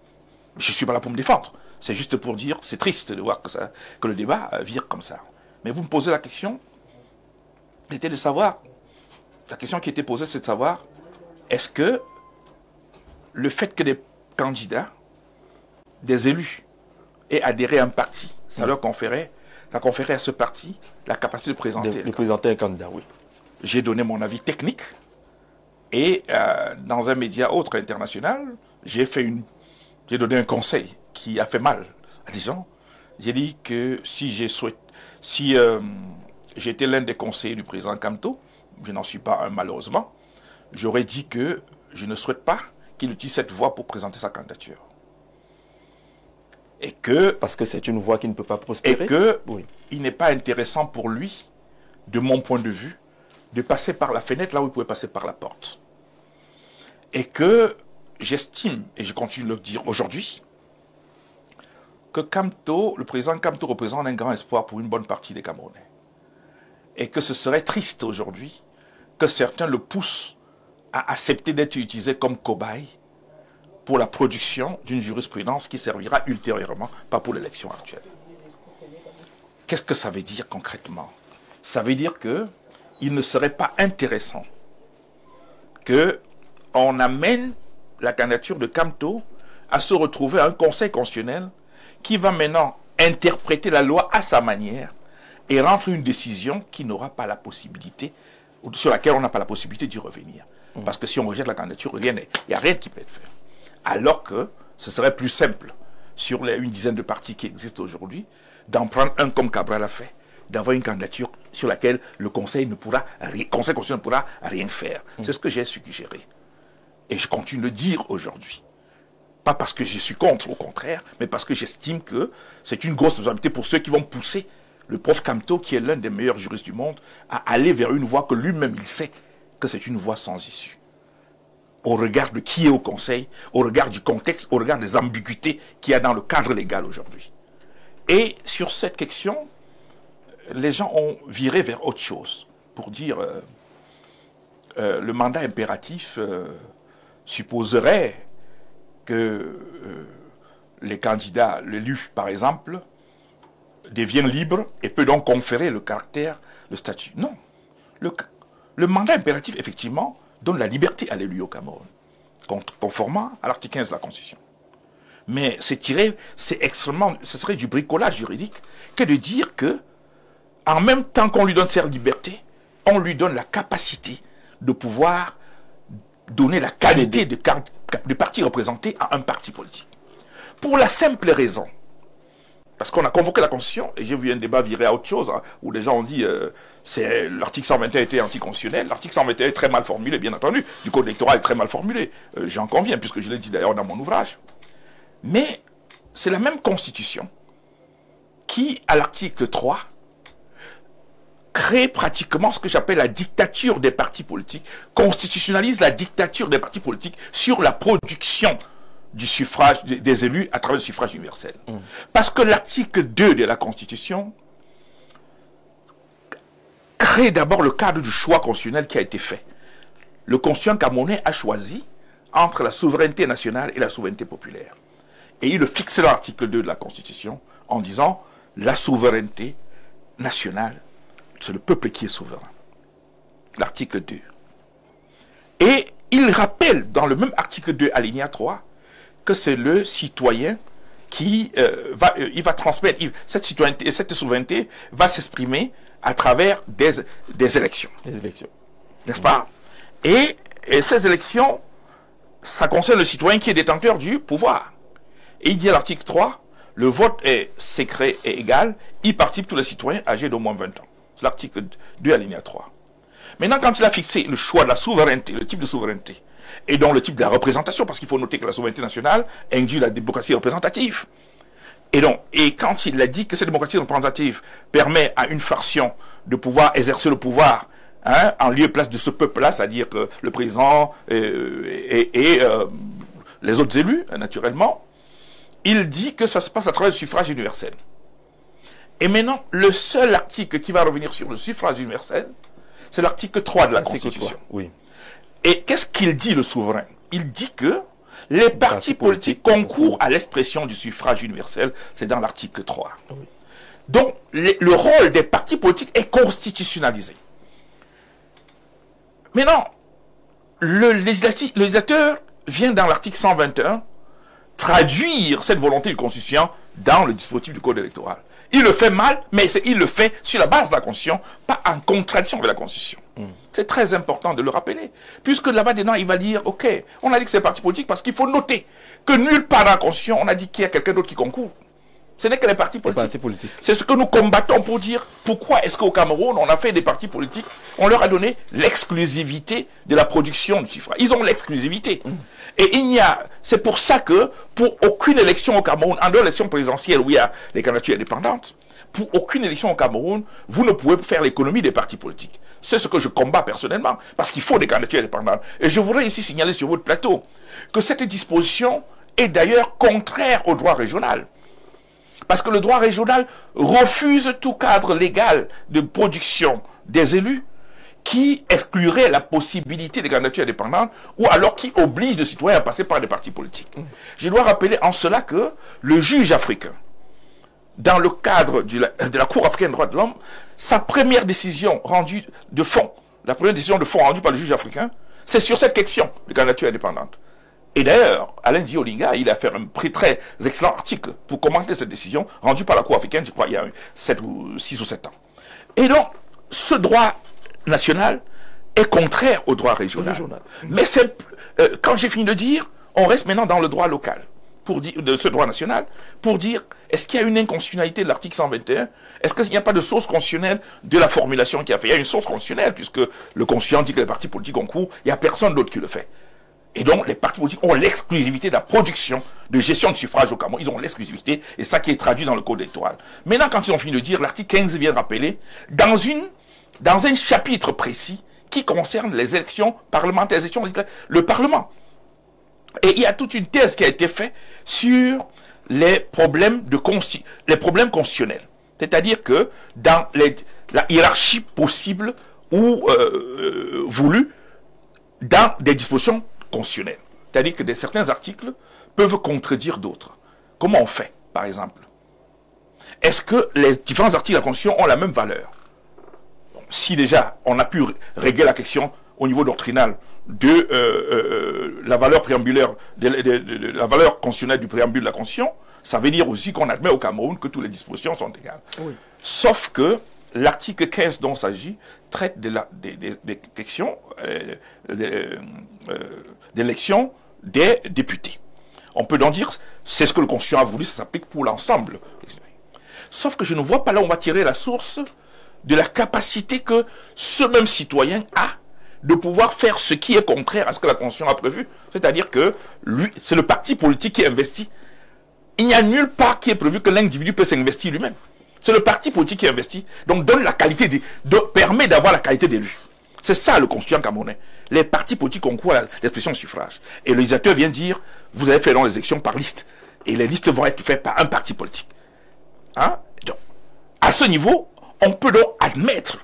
Je ne suis pas là pour me défendre. C'est juste pour dire, c'est triste de voir que le débat vire comme ça. Mais vous me posez la question, c'était de savoir, la question qui était posée, c'est de savoir, est-ce que le fait que des candidats, des élus, aient adhéré à un parti, ça leur conférait à ce parti la capacité de présenter un candidat, oui. J'ai donné mon avis technique et dans un média autre international, j'ai donné un conseil qui a fait mal à des gens. J'ai dit que si j'étais l'un des conseillers du président Kamto, je n'en suis pas un malheureusement, j'aurais dit que je ne souhaite pas qu'il utilise cette voie pour présenter sa candidature. Et que... Parce que c'est une voie qui ne peut pas prospérer. Et que il n'est pas intéressant pour lui, de mon point de vue, de passer par la fenêtre là où il pouvait passer par la porte. Et que j'estime, et je continue de le dire aujourd'hui, que le président Kamto représente un grand espoir pour une bonne partie des Camerounais. Et que ce serait triste aujourd'hui que certains le poussent à accepter d'être utilisé comme cobaye pour la production d'une jurisprudence qui servira ultérieurement, pas pour l'élection actuelle. Qu'est-ce que ça veut dire concrètement? Ça veut dire qu'il ne serait pas intéressant qu'on amène la candidature de Kamto à se retrouver à un conseil constitutionnel qui va maintenant interpréter la loi à sa manière et rendre une décision qui n'aura pas la possibilité, sur laquelle on n'a pas la possibilité d'y revenir. Parce que si on rejette la candidature, il n'y a rien qui peut être fait. Alors que ce serait plus simple, sur une dizaine de partis qui existent aujourd'hui, d'en prendre un comme Cabral a fait, d'avoir une candidature sur laquelle le Conseil constitutionnel ne pourra rien faire. C'est ce que j'ai suggéré. Et je continue de le dire aujourd'hui. Pas parce que je suis contre, au contraire, mais parce que j'estime que c'est une grosse responsabilité pour ceux qui vont pousser le prof Kamto, qui est l'un des meilleurs juristes du monde, à aller vers une voie que lui-même il sait que c'est une voie sans issue. Au regard de qui est au Conseil, au regard du contexte, au regard des ambiguïtés qu'il y a dans le cadre légal aujourd'hui. Et sur cette question, les gens ont viré vers autre chose pour dire le mandat impératif supposerait que les candidats, l'élu par exemple, devient libre et peut donc conférer le statut. Non. Le mandat impératif, effectivement, donne la liberté à l'élu au Cameroun, conformément à l'article 15 de la Constitution. Mais ce serait du bricolage juridique que de dire que, en même temps qu'on lui donne cette liberté, on lui donne la capacité de pouvoir donner la qualité de parti représenté à un parti politique. Pour la simple raison Parce qu'on a convoqué la Constitution, et j'ai vu un débat virer à autre chose, hein, où les gens ont dit l'article 121 était anticonstitutionnel. L'article 121 est très mal formulé, bien entendu. Du code électoral est très mal formulé. J'en conviens, puisque je l'ai dit d'ailleurs dans mon ouvrage. Mais c'est la même Constitution qui, à l'article 3, crée pratiquement ce que j'appelle la dictature des partis politiques, constitutionnalise la dictature des partis politiques sur la production du suffrage des élus à travers le suffrage universel. Parce que l'article 2 de la Constitution crée d'abord le cadre du choix constitutionnel qui a été fait. Le constituant camerounais a choisi entre la souveraineté nationale et la souveraineté populaire. Et il le fixe dans l'article 2 de la Constitution en disant la souveraineté nationale, c'est le peuple qui est souverain. L'article 2. Et il rappelle dans le même article 2, alinéa 3, que c'est le citoyen qui il va transmettre, cette citoyenneté et cette souveraineté va s'exprimer à travers des élections. Les élections. N'est-ce pas? Et ces élections, ça concerne le citoyen qui est détenteur du pouvoir. Et il dit à l'article 3, le vote est secret et égal, y participent tous les citoyens âgés d'au moins 20 ans. C'est l'article 2, alinéa 3. Maintenant, quand il a fixé le choix de la souveraineté, le type de souveraineté, et donc le type de la représentation, parce qu'il faut noter que la souveraineté nationale induit la démocratie représentative. Et quand il a dit que cette démocratie représentative permet à une fraction de pouvoir exercer le pouvoir en lieu et place de ce peuple-là, c'est-à-dire que le président et les autres élus, naturellement, il dit que ça se passe à travers le suffrage universel. Et maintenant, le seul article qui va revenir sur le suffrage universel, c'est l'article 3 de la Constitution. 3, oui. Et qu'est-ce qu'il dit, le souverain? Il dit que les partis politiques concourent à l'expression du suffrage universel. C'est dans l'article 3. Oui. Donc, le rôle des partis politiques est constitutionnalisé. Maintenant, le législateur vient dans l'article 121 traduire cette volonté du constituant dans le dispositif du code électoral. Il le fait mal, mais il le fait sur la base de la Constitution, pas en contradiction avec la Constitution. C'est très important de le rappeler. Puisque là-bas, dedans, il va dire, OK, on a dit que c'est parti politique parce qu'il faut noter que nulle part dans la Constitution, on a dit qu'il y a quelqu'un d'autre qui concourt. Ce n'est que les partis politiques. C'est ce que nous combattons pour dire pourquoi est-ce qu'au Cameroun, on a fait des partis politiques, on leur a donné l'exclusivité de la production du suffrage. Ils ont l'exclusivité. Et c'est pour ça que, pour aucune élection au Cameroun, en dehors de l'élection présidentielle où il y a les candidatures indépendantes, pour aucune élection au Cameroun, vous ne pouvez faire l'économie des partis politiques. C'est ce que je combats personnellement, parce qu'il faut des candidatures indépendantes. Et je voudrais ici signaler sur votre plateau que cette disposition est d'ailleurs contraire au droit régional. Parce que le droit régional refuse tout cadre légal de production des élus qui exclurait la possibilité des candidatures indépendantes ou alors qui oblige les citoyens à passer par des partis politiques. Je dois rappeler en cela que le juge africain, dans le cadre de la Cour africaine des droits de l'homme, sa première décision rendue de fond, la première décision de fond rendue par le juge africain, c'est sur cette question de candidature indépendante. Et d'ailleurs, Alain Diolinga, il a fait un très excellent article pour commenter cette décision rendue par la Cour africaine, je crois, il y a 6 ou 7 ans. Et donc, ce droit national est contraire au droit régional. Mais quand j'ai fini de dire, on reste maintenant dans le droit local, de ce droit national, pour dire, est-ce qu'il y a une inconstitutionnalité de l'article 121? Est-ce qu'il n'y a pas de source constitutionnelle de la formulation qui a fait? Il y a une source constitutionnelle, puisque le constituant dit que les partis politiques concourent, il n'y a personne d'autre qui le fait. Et donc, les partis politiques ont l'exclusivité de la production, de gestion de suffrage au Cameroun. Ils ont l'exclusivité, et ça qui est traduit dans le code électoral. Maintenant, quand ils ont fini de dire, l'article 15 vient de rappeler, dans un chapitre précis qui concerne les élections parlementaires, les élections le Parlement. Et il y a toute une thèse qui a été faite sur les problèmes constitutionnels. C'est-à-dire que dans la hiérarchie possible ou voulue dans des dispositions constitutionnelles. C'est-à-dire que certains articles peuvent contredire d'autres. Comment on fait, par exemple? Est-ce que les différents articles de la Constitution ont la même valeur? Si déjà on a pu régler la question au niveau doctrinal de la valeur préambulaire, de la valeur constitutionnelle du préambule de la Constitution, ça veut dire aussi qu'on admet au Cameroun que toutes les dispositions sont égales. Oui. Sauf que l'article 15 dont il s'agit traite des questions d'élection des députés. On peut donc dire, c'est ce que le Constitution a voulu, ça s'applique pour l'ensemble. Sauf que je ne vois pas là où on va tirer la source de la capacité que ce même citoyen a de pouvoir faire ce qui est contraire à ce que la Constitution a prévu. C'est-à-dire que lui, c'est le parti politique qui investit. Il n'y a nulle part qui est prévu que l'individu peut s'investir lui-même. C'est le parti politique qui investit. Donc donne la qualité permet d'avoir la qualité d'élu. C'est ça le constituant camerounais. Les partis politiques concourent à l'expression suffrage. Et le législateur vient dire, vous avez fait les élections par liste. Et les listes vont être faites par un parti politique. Hein? Donc, à ce niveau, on peut donc admettre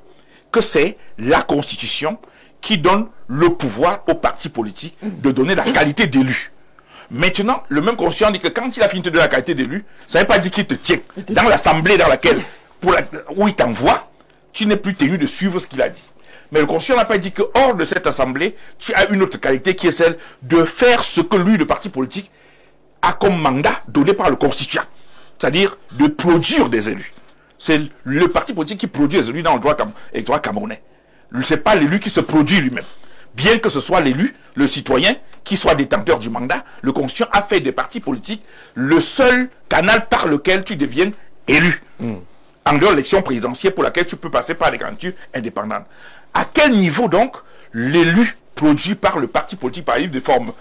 que c'est la Constitution qui donne le pouvoir aux partis politiques de donner la qualité d'élu. Maintenant, le même constituant dit que quand il a fini de donner la qualité d'élu, ça ne veut pas dire qu'il te tient. Dans l'assemblée dans laquelle, où il t'envoie, tu n'es plus tenu de suivre ce qu'il a dit. Mais le constituant n'a pas dit que hors de cette assemblée, tu as une autre qualité qui est celle de faire ce que lui, le parti politique, a comme mandat donné par le constituant. C'est-à-dire de produire des élus. C'est le parti politique qui produit les élus dans le droit électoral camerounais. Ce n'est pas l'élu qui se produit lui-même. Bien que ce soit l'élu, le citoyen, qui soit détenteur du mandat, le constituant a fait des partis politiques le seul canal par lequel tu deviens élu. En dehors de l'élection présidentielle pour laquelle tu peux passer par des candidatures indépendantes. À quel niveau donc l'élu produit par le parti politique, par exemple de forme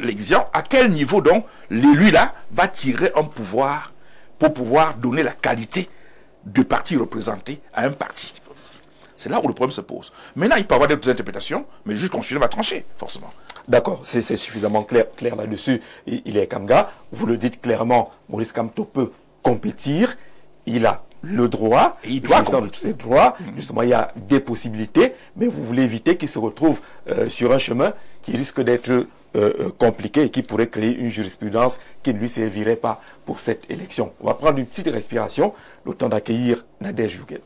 l'exemple, à quel niveau donc l'élu là va tirer un pouvoir pour pouvoir donner la qualité de parti représenté à un parti? C'est là où le problème se pose. Maintenant, il peut y avoir d'autres interprétations, mais le juge constitutionnel va trancher, forcément. D'accord, c'est suffisamment clair là-dessus. Il est Kamga, vous le dites clairement, Maurice Kamto peut compétir, il a le droit, et il doit de tous ses droits. Justement, il y a des possibilités, mais vous voulez éviter qu'il se retrouve sur un chemin qui risque d'être compliqué et qui pourrait créer une jurisprudence qui ne lui servirait pas pour cette élection. On va prendre une petite respiration, le temps d'accueillir Nadège Yougen.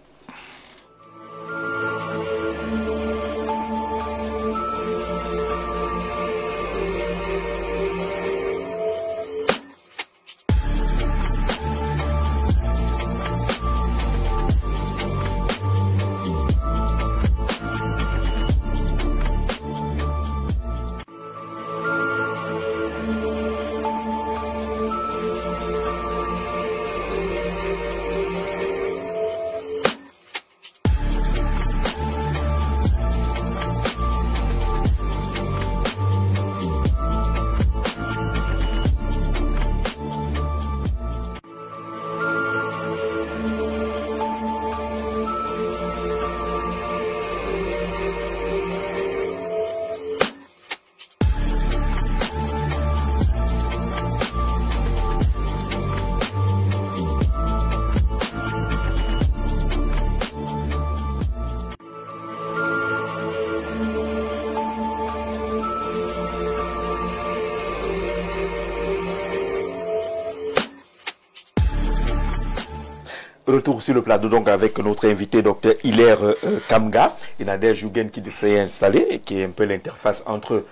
Retour sur le plateau donc avec notre invité Dr Hilaire Kamga et Nadège Yougen qui s'est installé et qui est un peu l'interface entre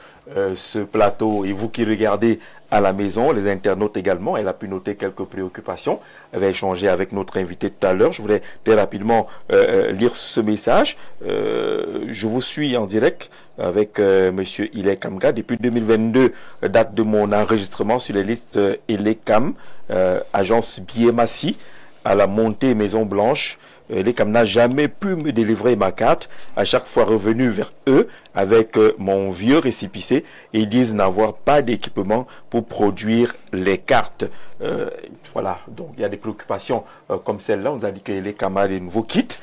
ce plateau et vous qui regardez à la maison, les internautes également. Elle a pu noter quelques préoccupations. Elle va échanger avec notre invité tout à l'heure. Je voulais très rapidement lire ce message. Je vous suis en direct avec Monsieur Hilaire Kamga. Depuis 2022, date de mon enregistrement sur les listes Elecam, agence Biemassi, à la montée Maison Blanche. L'ECAM n'a jamais pu me délivrer ma carte. À chaque fois revenu vers eux avec mon vieux récépissé, et ils disent n'avoir pas d'équipement pour produire les cartes. Voilà, donc il y a des préoccupations comme celle-là. On nous a dit que l'ECAM a des nouveaux kits,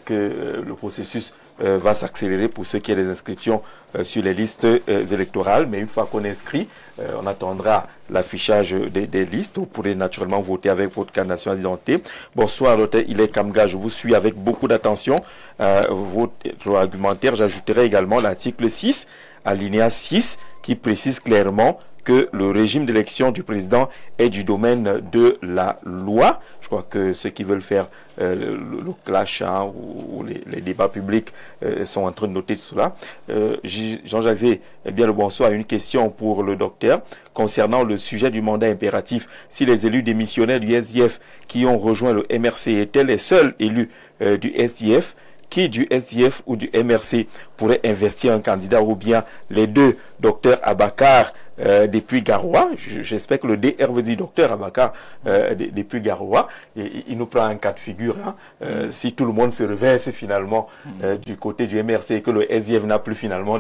que le processus va s'accélérer pour ceux qui ont des inscriptions sur les listes électorales. Mais une fois qu'on inscrit, on attendra l'affichage des listes. Vous pourrez naturellement voter avec votre carte nationale d'identité. Bonsoir, Dr Hilaire Kamga. Je vous suis avec beaucoup d'attention. Votre argumentaire, j'ajouterai également l'article 6, alinéa 6, qui précise clairement que le régime d'élection du président est du domaine de la loi. Je crois que ceux qui veulent faire le clash ou les débats publics sont en train de noter cela. Jean-Jacques Zé, eh bien le bonsoir. Une question pour le docteur concernant le sujet du mandat impératif. Si les élus démissionnaires du SDF qui ont rejoint le MRC étaient les seuls élus du SDF, qui du SDF ou du MRC pourrait investir un candidat, ou bien les deux, docteur Abakar depuis Garoua. J'espère que le DR veut dire docteur Abakar depuis Garoua. Et il nous prend un cas de figure. Hein, si tout le monde se reverse finalement du côté du MRC et que le SDF n'a plus finalement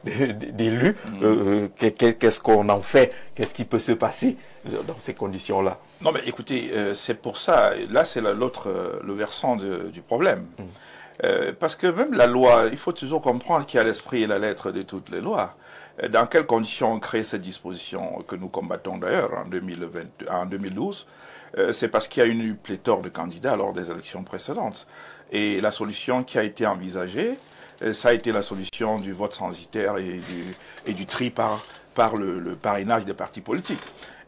d'élus, qu'est-ce qu'on en fait? Qu'est-ce qui peut se passer dans ces conditions-là? Non, mais écoutez, c'est pour ça, là c'est le versant du problème. Parce que même la loi, il faut toujours comprendre qu'il y a l'esprit et la lettre de toutes les lois. Dans quelles conditions on crée cette disposition que nous combattons d'ailleurs en 2012? C'est parce qu'il y a une pléthore de candidats lors des élections précédentes. Et la solution qui a été envisagée, ça a été la solution du vote censitaire et du tri par le parrainage des partis politiques.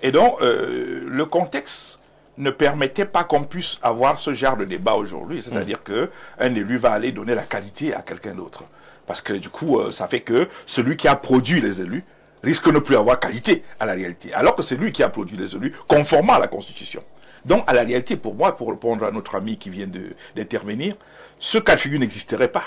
Et donc, le contexte ne permettait pas qu'on puisse avoir ce genre de débat aujourd'hui. C'est-à-dire qu'un élu va aller donner la qualité à quelqu'un d'autre. Parce que du coup, ça fait que celui qui a produit les élus risque de ne plus avoir qualité à la réalité. Alors que c'est lui qui a produit les élus, conformément à la Constitution. Donc, à la réalité, pour moi, pour répondre à notre ami qui vient d'intervenir, ce cas de figure n'existerait pas.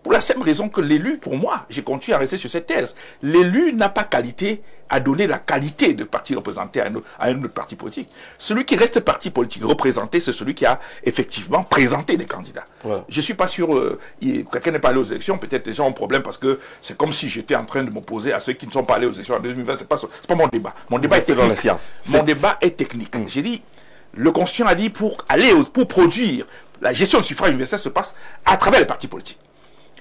Pour la simple raison que l'élu, pour moi, j'ai continué à rester sur cette thèse, l'élu n'a pas qualité à donner la qualité de parti représenté à un autre parti politique. Celui qui reste parti politique représenté, c'est celui qui a effectivement présenté des candidats. Voilà. Je ne suis pas sûr, quelqu'un n'est pas allé aux élections, peut-être les gens ont un problème parce que c'est comme si j'étais en train de m'opposer à ceux qui ne sont pas allés aux élections en 2020. C'est pas mon débat. Mon débat est technique. Dans la science. Mon débat est technique. J'ai dit, le Constitution a dit pour produire la gestion du suffrage universel se passe à travers les partis politiques.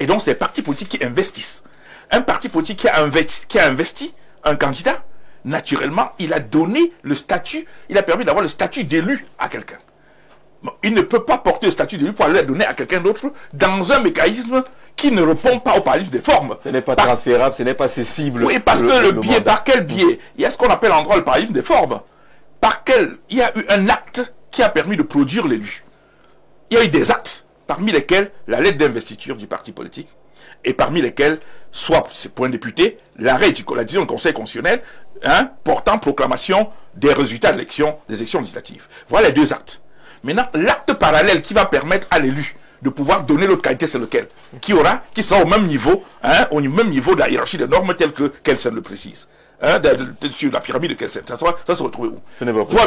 Et donc, c'est les partis politiques qui investissent. Un parti politique qui a investi un candidat, naturellement, il a donné le statut, il a permis d'avoir le statut d'élu à quelqu'un. Bon, il ne peut pas porter le statut d'élu pour aller le donner à quelqu'un d'autre dans un mécanisme qui ne répond pas au paradigme des formes. Ce n'est pas transférable, ce n'est pas cessible. Oui, parce que le biais, par quel biais? Il y a ce qu'on appelle en droit le paradigme des formes. Il y a eu un acte qui a permis de produire l'élu. Il y a eu des actes, parmi lesquels la lettre d'investiture du parti politique, et parmi lesquels, soit pour un député, l'arrêt de la décision du Conseil constitutionnel, portant proclamation des résultats des élections législatives. Voilà les deux actes. Maintenant, l'acte parallèle qui va permettre à l'élu de pouvoir donner l'autre qualité, c'est lequel? Qui sera au même niveau, même niveau de la hiérarchie des normes telles que Kelsen le précise. Sur la pyramide de Kelsen. Ça se retrouve où?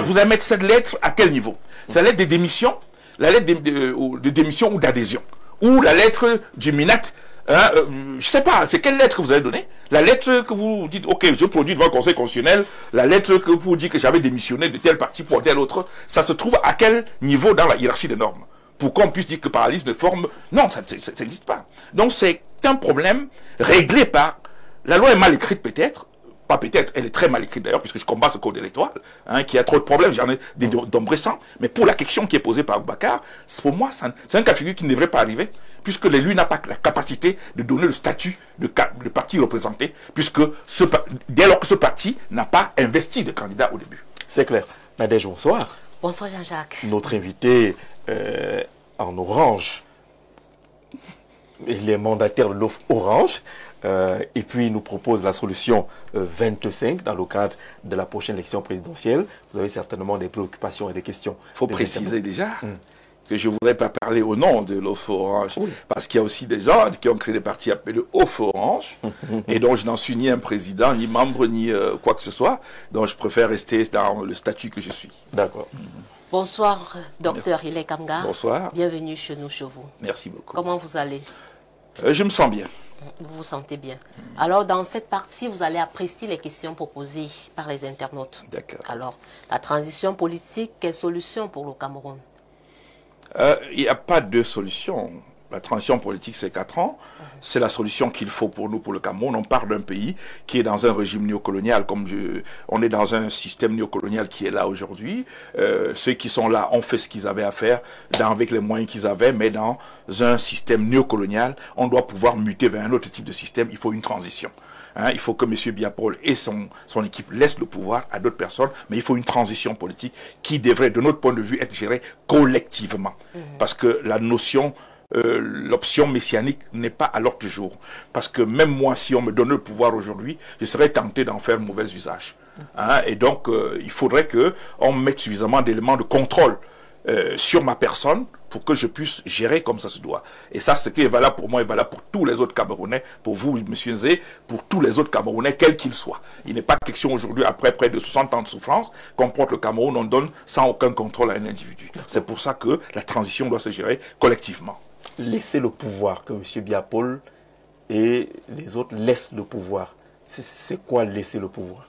Vous allez mettre cette lettre à quel niveau? C'est la lettre de démission, la lettre de démission ou d'adhésion, ou la lettre du MINAT. Je ne sais pas, c'est quelle lettre que vous avez donnée? La lettre que vous dites, ok, je produis devant le Conseil constitutionnel, la lettre que vous dites que j'avais démissionné de tel parti pour tel autre, ça se trouve à quel niveau dans la hiérarchie des normes? Pour qu'on puisse dire que paralysme de forme, non, ça n'existe pas. Donc c'est un problème réglé par, la loi est mal écrite peut-être, pas peut-être, elle est très mal écrite d'ailleurs, puisque je combats ce code électoral, qui a trop de problèmes, j'en ai des d'ombressants, mais pour la question qui est posée par Bakar, pour moi, c'est un cas de figure qui ne devrait pas arriver, puisque l'élu n'a pas la capacité de donner le statut de parti représenté, puisque dès lors que ce parti n'a pas investi de candidat au début. C'est clair. Nadège, bonsoir. Bonsoir Jean-Jacques. Notre invité en orange, il est mandataire de l'offre Orange, et puis il nous propose la solution 25 dans le cadre de la prochaine élection présidentielle. Vous avez certainement des préoccupations et des questions. Il faut préciser déjà que je ne voudrais pas parler au nom de l'offre Orange, parce qu'il y a aussi des gens qui ont créé des partis appelés Off Orange, et donc je n'en suis ni un président, ni membre, ni quoi que ce soit, donc je préfère rester dans le statut que je suis. D'accord. Bonsoir, docteur Ile Kamga. Bonsoir. Bienvenue chez nous, chez vous. Merci beaucoup. Comment vous allez? Je me sens bien. Vous vous sentez bien. Alors, dans cette partie, vous allez apprécier les questions proposées par les internautes. D'accord. Alors, la transition politique, quelle solution pour le Cameroun? Il n'y a pas de solution. La transition politique, c'est 4 ans. C'est la solution qu'il faut pour nous, pour le Cameroun. On part d'un pays qui est dans un régime néocolonial, on est dans un système néocolonial qui est là aujourd'hui. Ceux qui sont là ont fait ce qu'ils avaient à faire avec les moyens qu'ils avaient, mais dans un système néocolonial, on doit pouvoir muter vers un autre type de système. Il faut une transition. Il faut que M. Biapol et son équipe laissent le pouvoir à d'autres personnes, mais il faut une transition politique qui devrait, de notre point de vue, être gérée collectivement. Parce que la notion... l'option messianique n'est pas à l'ordre du jour. Parce que même moi, si on me donnait le pouvoir aujourd'hui, je serais tenté d'en faire mauvais usage. Et donc, il faudrait qu'on mette suffisamment d'éléments de contrôle sur ma personne pour que je puisse gérer comme ça se doit. Et ça, ce qui est valable pour moi est valable pour tous les autres Camerounais, pour vous, monsieur Zé, pour tous les autres Camerounais, quels qu'ils soient. Il n'est pas question aujourd'hui, après près de 60 ans de souffrance, qu'on porte le Cameroun, on donne sans aucun contrôle à un individu. C'est pour ça que la transition doit se gérer collectivement. Laisser le pouvoir, que M. Biapol et les autres laissent le pouvoir. C'est quoi laisser le pouvoir?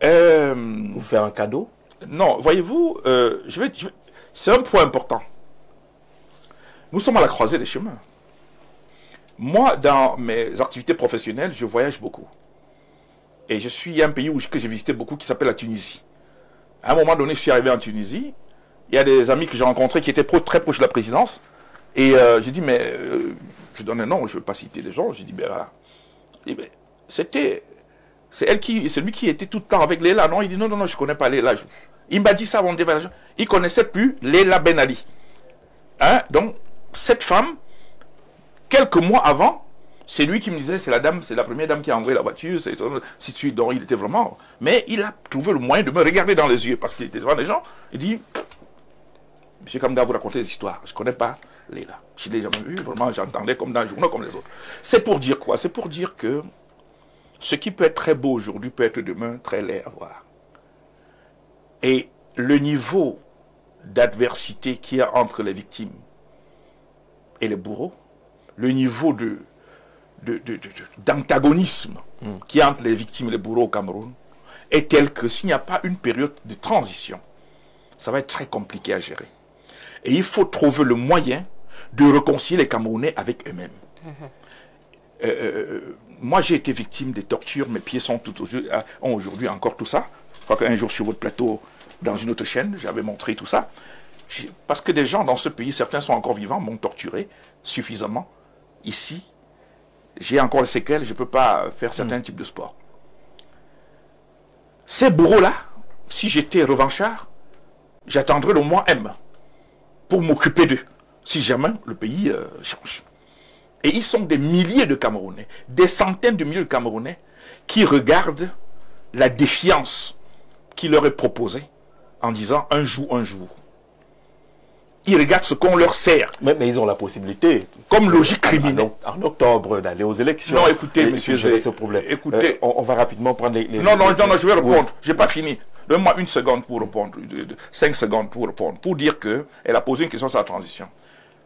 Vous faire un cadeau? Non, voyez-vous, c'est un point important. Nous sommes à la croisée des chemins. Moi, dans mes activités professionnelles, je voyage beaucoup. Et je suis un pays que j'ai visité beaucoup qui s'appelle la Tunisie. À un moment donné, je suis arrivé en Tunisie. Il y a des amis que j'ai rencontrés qui étaient très proches de la présidence. Et j'ai dit, mais je donne un nom, je ne veux pas citer des gens. J'ai dit, ben voilà. C'est lui qui était tout le temps avec Leila. Non, il dit, non, je ne connais pas Leila. Il m'a dit ça avant de déménager. Il ne connaissait plus Leila Ben Ali. Hein? Donc, cette femme, quelques mois avant, c'est lui qui me disait, c'est la première dame qui a envoyé la voiture, donc il était vraiment... Mais il a trouvé le moyen de me regarder dans les yeux, parce qu'il était devant les gens. Il dit, monsieur Kamga, vous racontez des histoires, je ne connais pas Leila. Je ne l'ai jamais vu, vraiment, j'entendais comme dans les journaux, comme les autres. C'est pour dire quoi? C'est pour dire que ce qui peut être très beau aujourd'hui peut être demain très laid à voir. Et le niveau d'adversité qu'il y a entre les victimes et les bourreaux, le niveau d'antagonisme qu'il y a entre les victimes et les bourreaux au Cameroun est tel que s'il n'y a pas une période de transition, ça va être très compliqué à gérer. Et il faut trouver le moyen de réconcilier les Camerounais avec eux-mêmes. Moi, j'ai été victime des tortures, mes pieds ont aujourd'hui encore tout ça. Je crois qu'un jour sur votre plateau, dans une autre chaîne, j'avais montré tout ça. Parce que des gens dans ce pays, certains sont encore vivants, m'ont torturé suffisamment. Ici, j'ai encore les séquelles, je ne peux pas faire certains types de sports. Ces bourreaux-là, si j'étais revanchard, j'attendrais le mois M pour m'occuper d'eux, si jamais le pays change. Et ils sont des milliers de Camerounais, des centaines de milliers de Camerounais qui regardent la défiance qui leur est proposée en disant un jour. Ils regardent ce qu'on leur sert. Mais ils ont la possibilité, comme logique criminelle, en octobre, d'aller aux élections. Non, écoutez, monsieur, j'ai ce problème. Écoutez, on va rapidement prendre les... Non, je vais répondre. Oui. Je n'ai pas fini. Donne-moi une seconde pour répondre, 5 secondes pour répondre, pour dire qu'elle a posé une question sur la transition.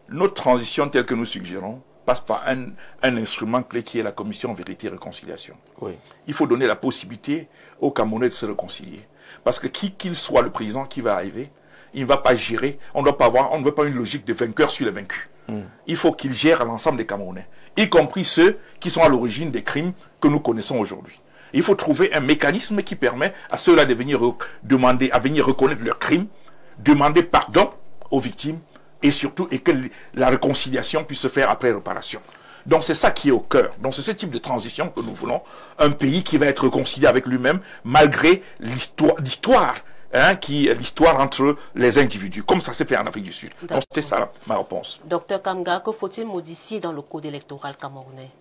Notre transition, telle que nous suggérons, passe par un instrument clé qui est la commission Vérité et Réconciliation. Oui. Il faut donner la possibilité aux Camerounais de se réconcilier. Parce que qui qu'il soit le président qui va arriver, il ne va pas gérer, on ne veut pas une logique de vainqueur sur les vaincus. Il faut qu'il gère l'ensemble des Camerounais, y compris ceux qui sont à l'origine des crimes que nous connaissons aujourd'hui. Il faut trouver un mécanisme qui permet à ceux-là de venir demander, à venir reconnaître leurs crimes, demander pardon aux victimes, et surtout que la réconciliation puisse se faire après réparation. Donc c'est ça qui est au cœur. Donc c'est ce type de transition que nous voulons. Un pays qui va être réconcilié avec lui-même, malgré l'histoire. L'histoire entre les individus, comme ça s'est fait en Afrique du Sud. Donc c'est ça ma réponse. Docteur Kamga, que faut-il modifier dans le code électoral camerounais?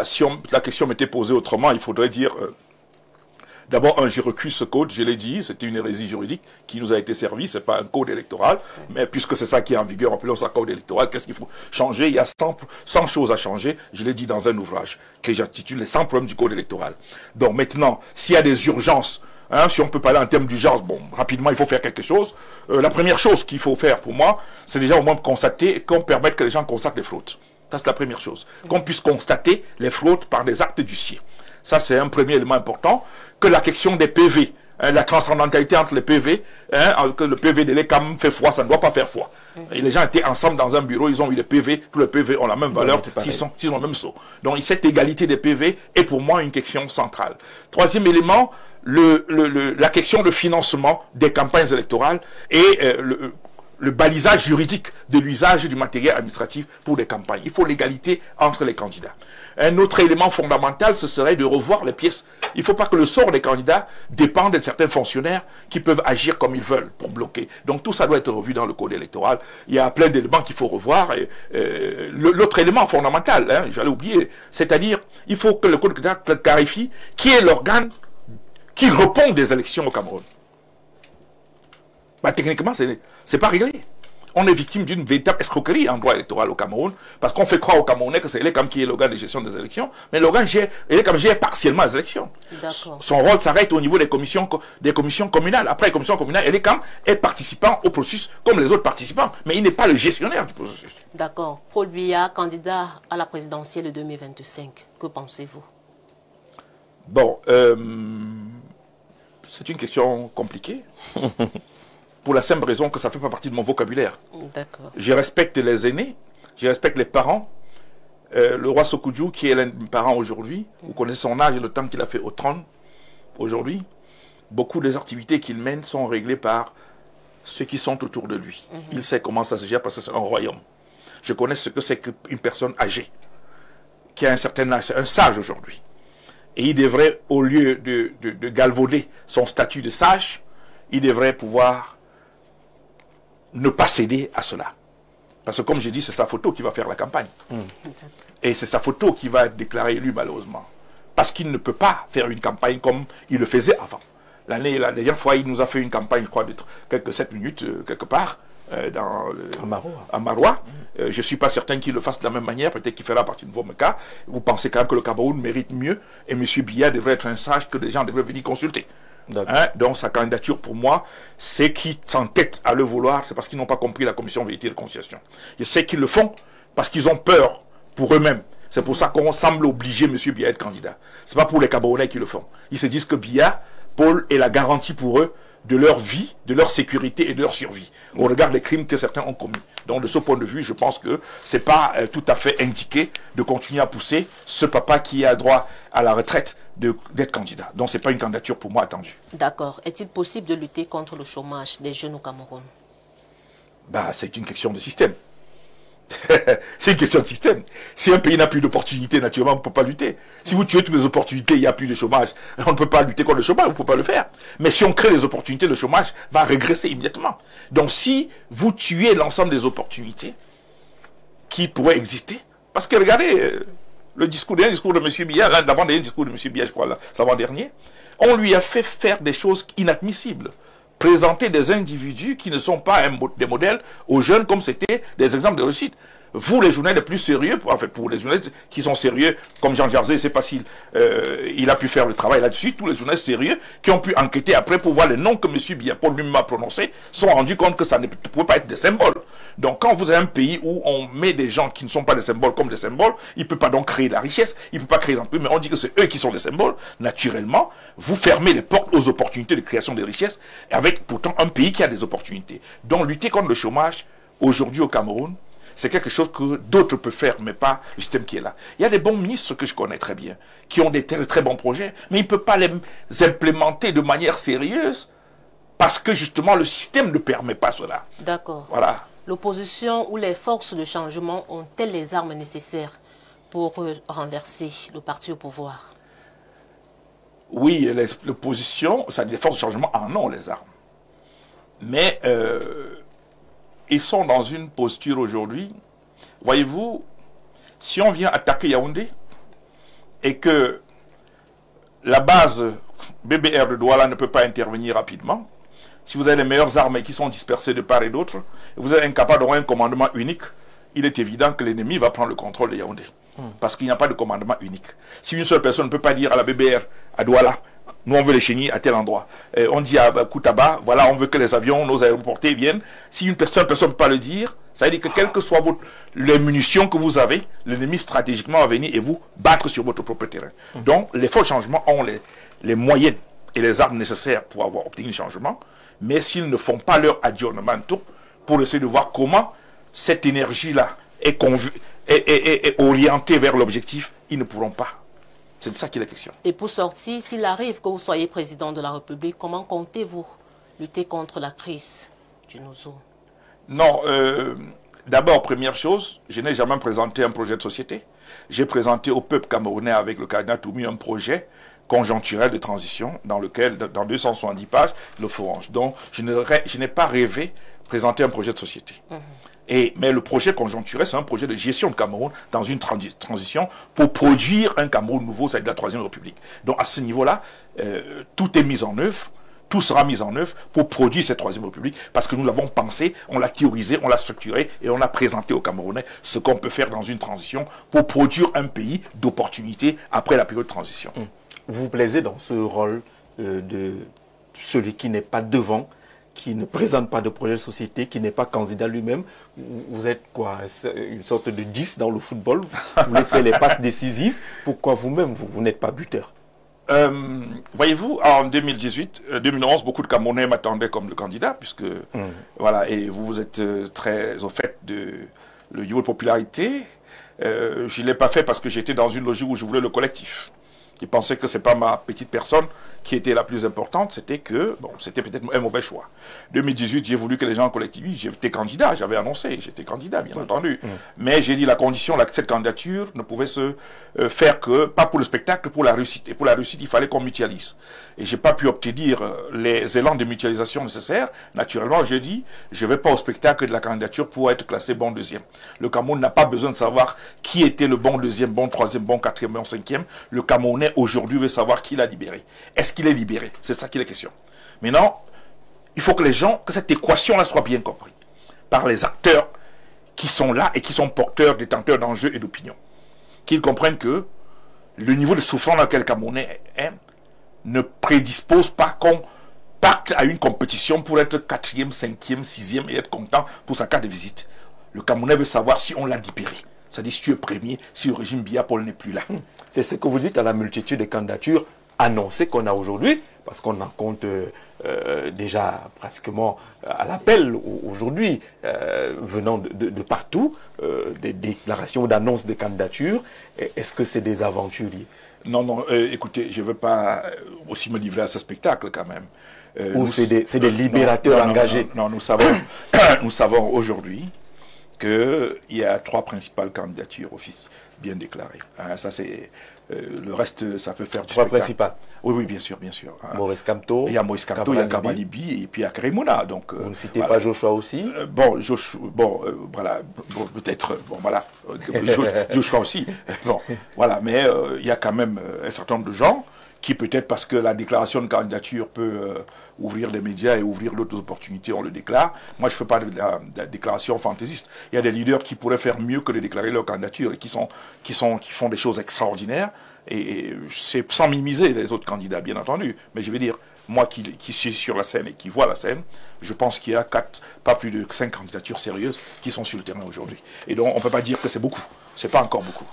Si la question m'était posée autrement, il faudrait dire... D'abord, j'ai recuse ce code, je l'ai dit, c'était une hérésie juridique qui nous a été servie, ce n'est pas un code électoral, mais puisque c'est ça qui est en vigueur, appelons ça code électoral, qu'est-ce qu'il faut changer? Il y a 100 choses à changer, je l'ai dit dans un ouvrage que j'intitule Les 100 problèmes du code électoral. Donc maintenant, s'il y a des urgences, si on peut parler en termes d'urgence, bon, rapidement, il faut faire quelque chose. La première chose qu'il faut faire pour moi, c'est déjà au moins constater, qu'on permette que les gens constatent les fraudes. Ça, c'est la première chose. Qu'on puisse constater les fraudes par des actes d'huissier. Ça, c'est un premier élément important. Que la question des PV, la transcendantalité entre les PV, que le PV de l'ECAM fait foi, ça ne doit pas faire foi. Et les gens étaient ensemble dans un bureau, ils ont eu des PV, tous les PV ont la même valeur, s'ils ont le même saut. Donc cette égalité des PV est pour moi une question centrale. Troisième élément, la question de financement des campagnes électorales et le balisage juridique de l'usage du matériel administratif pour les campagnes. Il faut l'égalité entre les candidats. Un autre élément fondamental, ce serait de revoir les pièces. Il ne faut pas que le sort des candidats dépende de certains fonctionnaires qui peuvent agir comme ils veulent pour bloquer. Donc tout ça doit être revu dans le code électoral. Il y a plein d'éléments qu'il faut revoir. L'autre élément fondamental, j'allais oublier, c'est-à-dire il faut que le code électoral clarifie qui est l'organe qui répond des élections au Cameroun. Techniquement, c'est pas réglé. On est victime d'une véritable escroquerie en droit électoral au Cameroun, parce qu'on fait croire aux Camerounais que c'est l'ECAM qui est l'organe de gestion des élections, mais l'organe gère partiellement les élections. Son rôle s'arrête au niveau des commissions communales. Après les commissions communales, l'ECAM est participant au processus comme les autres participants, mais il n'est pas le gestionnaire du processus. D'accord. Paul Biya, candidat à la présidentielle de 2025, que pensez-vous? Bon, c'est une question compliquée. Pour la simple raison que ça ne fait pas partie de mon vocabulaire. Je respecte les aînés, je respecte les parents. Le roi Sokudju, qui est l'un de mes parents aujourd'hui, vous connaissez son âge et le temps qu'il a fait au trône aujourd'hui. Beaucoup des activités qu'il mène sont réglées par ceux qui sont autour de lui. Il sait comment ça se gère parce que c'est un royaume. Je connais ce que c'est qu'une personne âgée, qui a un certain âge, c'est un sage aujourd'hui. Et il devrait, au lieu de galvauder son statut de sage, il devrait pouvoir ne pas céder à cela. Parce que comme j'ai dit, c'est sa photo qui va faire la campagne. Et c'est sa photo qui va être déclarée élue malheureusement. Parce qu'il ne peut pas faire une campagne comme il le faisait avant. La dernière fois, il nous a fait une campagne, je crois, de quelques 7 minutes, quelque part, à Maroua. Je ne suis pas certain qu'il le fasse de la même manière, peut-être qu'il fera partie de vos cas. Vous pensez quand même que le Cameroun mérite mieux, et M. Biya devrait être un sage que les gens devraient venir consulter. Donc sa candidature pour moi, c'est qu'ils s'entêtent à le vouloir, c'est parce qu'ils n'ont pas compris la commission vérité et de conciliation. Je sais qu'ils le font parce qu'ils ont peur pour eux-mêmes. C'est pour ça qu'on semble obliger M. Biya à être candidat. Ce n'est pas pour les Camerounais qui le font. Ils se disent que Biya, Paul, est la garantie pour eux de leur vie, de leur sécurité et de leur survie, au regard des crimes que certains ont commis. Donc de ce point de vue, je pense que ce n'est pas tout à fait indiqué de continuer à pousser ce papa qui a droit à la retraite d'être candidat. Donc ce n'est pas une candidature pour moi attendue. D'accord. Est-il possible de lutter contre le chômage des jeunes au Cameroun? C'est une question de système. C'est une question de système. Si un pays n'a plus d'opportunités, naturellement, on ne peut pas lutter. Si vous tuez toutes les opportunités, il n'y a plus de chômage. On ne peut pas lutter contre le chômage, on ne peut pas le faire. Mais si on crée les opportunités, le chômage va régresser immédiatement. Donc si vous tuez l'ensemble des opportunités qui pourraient exister, parce que regardez, le discours de M. Biya, l'avant-dernier discours de M. Biya, je crois, l'avant-dernier, on lui a fait faire des choses inadmissibles. Présenter des individus qui ne sont pas des modèles aux jeunes comme c'était des exemples de réussite. Vous, les journalistes les plus sérieux, pour les journalistes qui sont sérieux, comme Jean Jarzé, c'est pas s'il il a pu faire le travail là-dessus, tous les journalistes sérieux qui ont pu enquêter après pour voir les noms que M. Biya Paul lui-même a prononcés, sont rendus compte que ça ne pouvait pas être des symboles. Donc quand vous avez un pays où on met des gens qui ne sont pas des symboles comme des symboles, il ne peut pas donc créer de la richesse, il ne peut pas créer d'emploi, mais on dit que c'est eux qui sont des symboles, naturellement, vous fermez les portes aux opportunités de création de richesse, avec pourtant un pays qui a des opportunités. Donc lutter contre le chômage, aujourd'hui au Cameroun, c'est quelque chose que d'autres peuvent faire, mais pas le système qui est là. Il y a des bons ministres que je connais très bien, qui ont des très bons projets, mais ils ne peuvent pas les implémenter de manière sérieuse, parce que justement le système ne permet pas cela. D'accord. Voilà. L'opposition ou les forces de changement ont-elles les armes nécessaires pour renverser le parti au pouvoir? Oui, l'opposition, les forces de changement en ont les armes. Mais ils sont dans une posture aujourd'hui. Voyez-vous, si on vient attaquer Yaoundé et que la base BBR de Douala ne peut pas intervenir rapidement, si vous avez les meilleures armées qui sont dispersées de part et d'autre, et vous êtes incapable d'avoir un commandement unique, il est évident que l'ennemi va prendre le contrôle de Yaoundé. Parce qu'il n'y a pas de commandement unique. Si une seule personne ne peut pas dire à la BBR, à Douala, nous on veut les chenilles à tel endroit. On dit à Koutaba, voilà, on veut que les avions, nos aéroportés viennent. Si une personne ne peut pas le dire, ça veut dire que quelles que soient les munitions que vous avez, l'ennemi stratégiquement va venir et vous battre sur votre propre terrain. Donc les forts changements ont les moyens et les armes nécessaires pour avoir obtenu le changement. Mais s'ils ne font pas leur aggiornamento pour essayer de voir comment cette énergie-là est orientée vers l'objectif, ils ne pourront pas. C'est de ça qu'il est question. Et pour sortir, s'il arrive que vous soyez président de la République, comment comptez-vous lutter contre la crise du Nozo? Non, d'abord, première chose, je n'ai jamais présenté un projet de société. J'ai présenté au peuple camerounais avec le cardinal Toumi un projet conjoncturel de transition dans lequel, dans 270 pages, le feront. Donc, je n'ai pas rêvé de présenter un projet de société. Mais le projet conjoncturel, c'est un projet de gestion de Cameroun dans une transition pour produire un Cameroun nouveau, c'est-à-dire la Troisième République. Donc à ce niveau-là, tout est mis en œuvre, tout sera mis en œuvre pour produire cette troisième république, parce que nous l'avons pensé, on l'a théorisé, on l'a structuré et on a présenté aux Camerounais ce qu'on peut faire dans une transition pour produire un pays d'opportunités après la période de transition. Vous vous plaisez dans ce rôle de celui qui n'est pas devant, qui ne présente pas de projet de société, qui n'est pas candidat lui-même? Vous êtes quoi, une sorte de 10 dans le football? Vous voulez faire les passes décisives? Pourquoi vous-même, vous n'êtes pas buteur? Voyez-vous, en 2011, beaucoup de Camerounais m'attendaient comme le candidat, puisque, voilà, et vous êtes très au fait de le niveau de popularité. Je ne l'ai pas fait parce que j'étais dans une logique où je voulais le collectif. Ils pensaient que ce n'est pas ma petite personne qui était la plus importante, c'était que, bon, c'était peut-être un mauvais choix. 2018, j'ai voulu que les gens collectivisent, j'étais candidat, j'avais annoncé, j'étais candidat, bien entendu. Mais j'ai dit la condition, cette candidature ne pouvait se faire que, pas pour le spectacle, pour la réussite. Et pour la réussite, il fallait qu'on mutualise. Et je n'ai pas pu obtenir les élans de mutualisation nécessaires. Naturellement, j'ai dit, je ne vais pas au spectacle de la candidature pour être classé bon deuxième. Le Cameroun n'a pas besoin de savoir qui était le bon deuxième, bon troisième, bon quatrième, bon cinquième. Le Camerounais, aujourd'hui, veut savoir qui l'a libéré. Est-ce qu'il est libéré? C'est ça qui est la question. Maintenant, il faut que les gens, que cette équation-là soit bien comprise par les acteurs qui sont là et qui sont porteurs, détenteurs d'enjeux et d'opinions. Qu'ils comprennent que le niveau de souffrance dans lequel le Camerounais est ne prédispose pas qu'on parte à une compétition pour être quatrième, cinquième, sixième et être content pour sa carte de visite. Le Camerounais veut savoir si on l'a libéré. C'est-à-dire si tu es premier, si le régime Biya Paul n'est plus là. C'est ce que vous dites à la multitude de candidatures annoncées qu'on a aujourd'hui, parce qu'on en compte déjà pratiquement à l'appel aujourd'hui, venant de partout, des déclarations d'annonces de candidatures. Est-ce que c'est des aventuriers? Non, non, écoutez, je ne veux pas aussi me livrer à ce spectacle quand même. Ou c'est des libérateurs engagés? Non, nous savons aujourd'hui qu'il y a 3 principales candidatures bien déclarées. Ça, c'est le reste, ça peut faire du 3 spectacle. principales? Oui, oui, bien sûr, bien sûr. Maurice Kamto, il y a Maurice Kamto, il y a Kamalibi et puis il y a Karemouna. Donc, vous ne citez voilà. pas Joshua aussi? Voilà, peut-être, bon, voilà, Joshua aussi. Bon, voilà, mais il y a quand même un certain nombre de gens qui, peut-être parce que la déclaration de candidature peut ouvrir les médias et ouvrir d'autres opportunités, on le déclare. Moi, je ne fais pas de la déclaration fantaisiste. Il y a des leaders qui pourraient faire mieux que de déclarer leur candidature et qui font des choses extraordinaires. Et c'est sans minimiser les autres candidats, bien entendu. Mais je veux dire, moi qui suis sur la scène et qui vois la scène, je pense qu'il y a pas plus de 5 candidatures sérieuses qui sont sur le terrain aujourd'hui. Et donc, on ne peut pas dire que c'est beaucoup. Ce n'est pas encore beaucoup.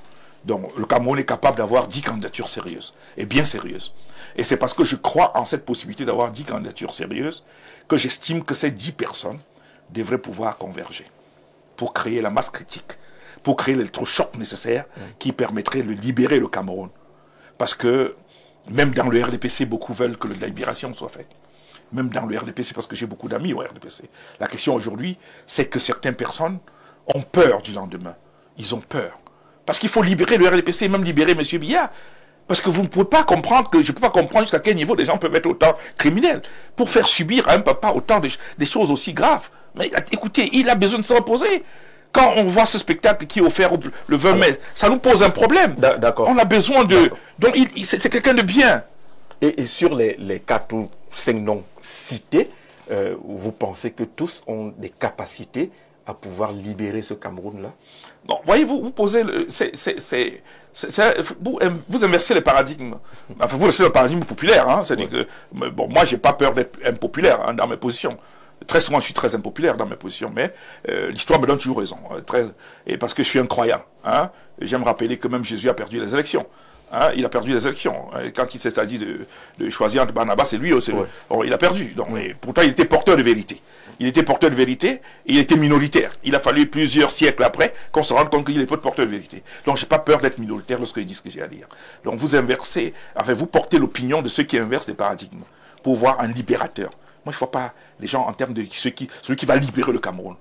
Donc, le Cameroun est capable d'avoir 10 candidatures sérieuses, et bien sérieuses. Et c'est parce que je crois en cette possibilité d'avoir 10 candidatures sérieuses que j'estime que ces 10 personnes devraient pouvoir converger pour créer la masse critique, pour créer l'électrochoc nécessaire qui permettrait de libérer le Cameroun. Parce que, même dans le RDPC, beaucoup veulent que la libération soit faite. Même dans le RDPC, parce que j'ai beaucoup d'amis au RDPC. La question aujourd'hui, c'est que certaines personnes ont peur du lendemain. Ils ont peur. Parce qu'il faut libérer le RDPC et même libérer M. Biya. Parce que vous ne pouvez pas comprendre, que je ne peux pas comprendre jusqu'à quel niveau les gens peuvent être autant criminels pour faire subir à un papa autant des choses aussi graves. Mais écoutez, il a besoin de se reposer. Quand on voit ce spectacle qui est offert le 20 mai, ça nous pose un problème. D'accord. On a besoin de... Donc c'est quelqu'un de bien. Et sur les 4 ou 5 noms cités, vous pensez que tous ont des capacités à pouvoir libérer ce Cameroun-là? Bon, voyez-vous, vous posez... vous inversez les paradigmes. Enfin, vous laissez le paradigme populaire. Hein, c'est-à-dire que, bon, moi, j'ai pas peur d'être impopulaire dans mes positions. Très souvent, je suis très impopulaire dans mes positions, mais l'histoire me donne toujours raison. Et parce que je suis un croyant. Hein, j'aime rappeler que même Jésus a perdu les élections. Hein, il a perdu les élections. Et quand il s'est agi de choisir entre Barnabas et lui, il a perdu. Donc, mais pourtant, il était porteur de vérité. Il était porteur de vérité et il était minoritaire. Il a fallu plusieurs siècles après qu'on se rende compte qu'il n'est pas porteur de vérité. Donc, je n'ai pas peur d'être minoritaire lorsque je dis ce que j'ai à dire. Donc, vous inversez, enfin, vous portez l'opinion de ceux qui inversent les paradigmes pour voir un libérateur. Moi, je ne vois pas les gens en termes de celui qui va libérer le Cameroun.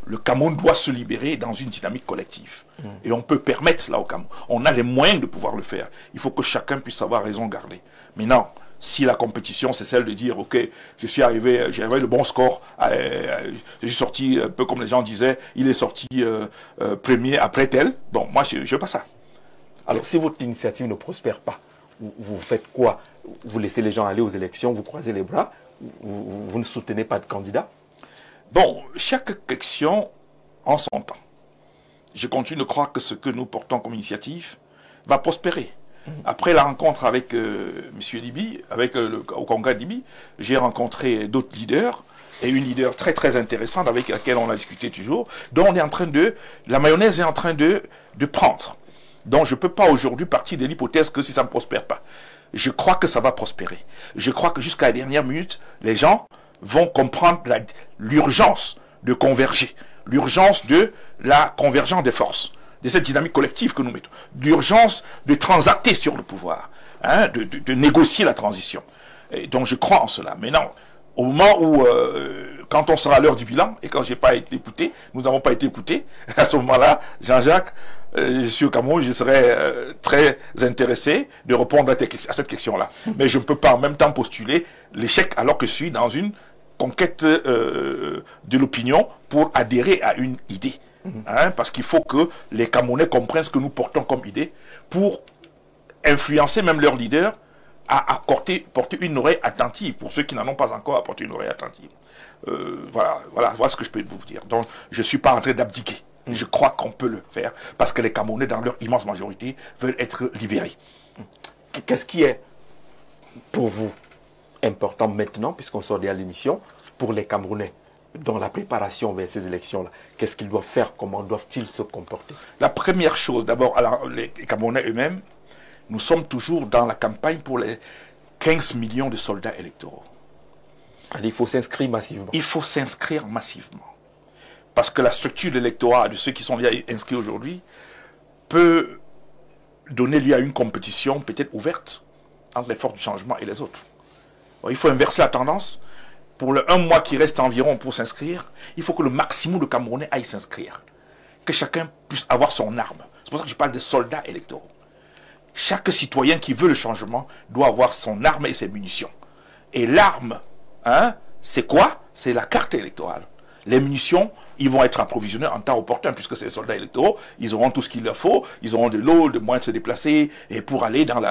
Le Cameroun doit se libérer dans une dynamique collective. Et on peut permettre cela au Cameroun. On a les moyens de pouvoir le faire. Il faut que chacun puisse avoir raison garder. Mais non, si la compétition, c'est celle de dire, ok, j'ai arrivé le bon score, je suis sorti, un peu comme les gens disaient, il est sorti premier après tel. Bon, moi, je ne veux pas ça. Alors, si votre initiative ne prospère pas, vous faites quoi? vous laissez les gens aller aux élections, vous croisez les bras, vous ne soutenez pas de candidat? Bon, chaque élection en son temps. Je continue de croire que ce que nous portons comme initiative va prospérer. Après la rencontre avec M. Libi, au congrès de Libi, j'ai rencontré d'autres leaders, et une leader très très intéressante avec laquelle on a discuté toujours, dont on est en train la mayonnaise est en train de prendre. Donc je ne peux pas aujourd'hui partir de l'hypothèse que si ça ne prospère pas. Je crois que ça va prospérer. Je crois que jusqu'à la dernière minute, les gens vont comprendre l'urgence de converger, l'urgence de la convergence des forces, de cette dynamique collective que nous mettons, l'urgence de transacter sur le pouvoir, hein, de négocier la transition. Et donc je crois en cela. Maintenant, au moment où, quand on sera à l'heure du bilan, et quand j'ai pas été écouté, nous n'avons pas été écoutés, à ce moment-là, Jean-Jacques, je suis au Cameroun, je serais très intéressé de répondre à cette question-là. Mais je ne peux pas en même temps postuler l'échec alors que je suis dans une conquête de l'opinion pour adhérer à une idée. Hein, parce qu'il faut que les Camerounais comprennent ce que nous portons comme idée pour influencer même leurs leaders à porter une oreille attentive, pour ceux qui n'en ont pas encore apporté une oreille attentive. Voilà ce que je peux vous dire. Donc, je ne suis pas en train d'abdiquer. Je crois qu'on peut le faire, parce que les Camerounais, dans leur immense majorité, veulent être libérés. Qu'est-ce qui est, pour vous, important maintenant, puisqu'on sort de l'émission, pour les Camerounais, dans la préparation vers ces élections-là? Qu'est-ce qu'ils doivent faire? Comment doivent-ils se comporter? La première chose, d'abord, les Camerounais eux-mêmes, nous sommes toujours dans la campagne pour les 15 millions de soldats électoraux. Il faut s'inscrire massivement. Il faut s'inscrire massivement. Parce que la structure de l'électorat de ceux qui sont déjà inscrits aujourd'hui peut donner lieu à une compétition peut-être ouverte entre les forces du changement et les autres. Il faut inverser la tendance. Pour le 1 mois qui reste environ pour s'inscrire, il faut que le maximum de Camerounais aillent s'inscrire. Que chacun puisse avoir son arme. C'est pour ça que je parle de soldats électoraux. Chaque citoyen qui veut le changement doit avoir son arme et ses munitions. Et l'arme, hein, c'est quoi? C'est la carte électorale. Les munitions, ils vont être approvisionnés en temps opportun, puisque c'est les soldats électoraux, ils auront tout ce qu'il leur faut, ils auront de l'eau, de moyens de se déplacer, et pour aller dans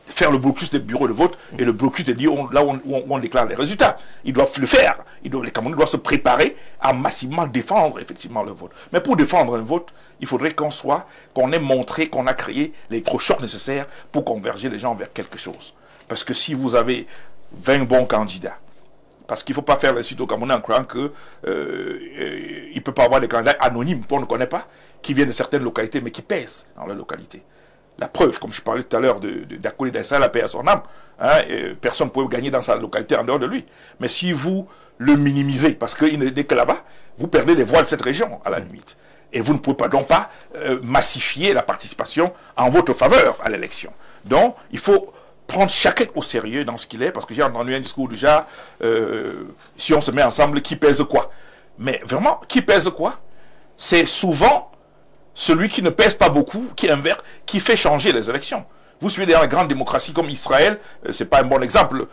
faire le blocus des bureaux de vote, et le blocus des lieux là où on déclare les résultats. Ils doivent le faire. Les Camerounais doivent se préparer à massivement défendre effectivement le vote. Mais pour défendre un vote, il faudrait qu'on ait montré, qu'on a créé l'électrochoc nécessaire pour converger les gens vers quelque chose. Parce que si vous avez 20 bons candidats, parce qu'il ne faut pas faire l'insulte au Camerounais en croyant qu'il ne peut pas avoir des candidats anonymes qu'on ne connaît pas, qui viennent de certaines localités, mais qui pèsent dans la localité. La preuve, comme je parlais tout à l'heure d'Akouli Daïssa, la paix à son âme, hein, personne ne peut gagner dans sa localité en dehors de lui. Mais si vous le minimisez, parce qu'il n'est que là-bas, vous perdez les voix de cette région, à la limite. Et vous ne pouvez pas donc pas massifier la participation en votre faveur à l'élection. Donc, il faut prendre chacun au sérieux dans ce qu'il est, parce que j'ai entendu un discours déjà, si on se met ensemble, qui pèse quoi? Mais vraiment, qui pèse quoi? C'est souvent celui qui ne pèse pas beaucoup, qui fait changer les élections. Vous suivez dans la grande démocratie comme Israël, c'est pas un bon exemple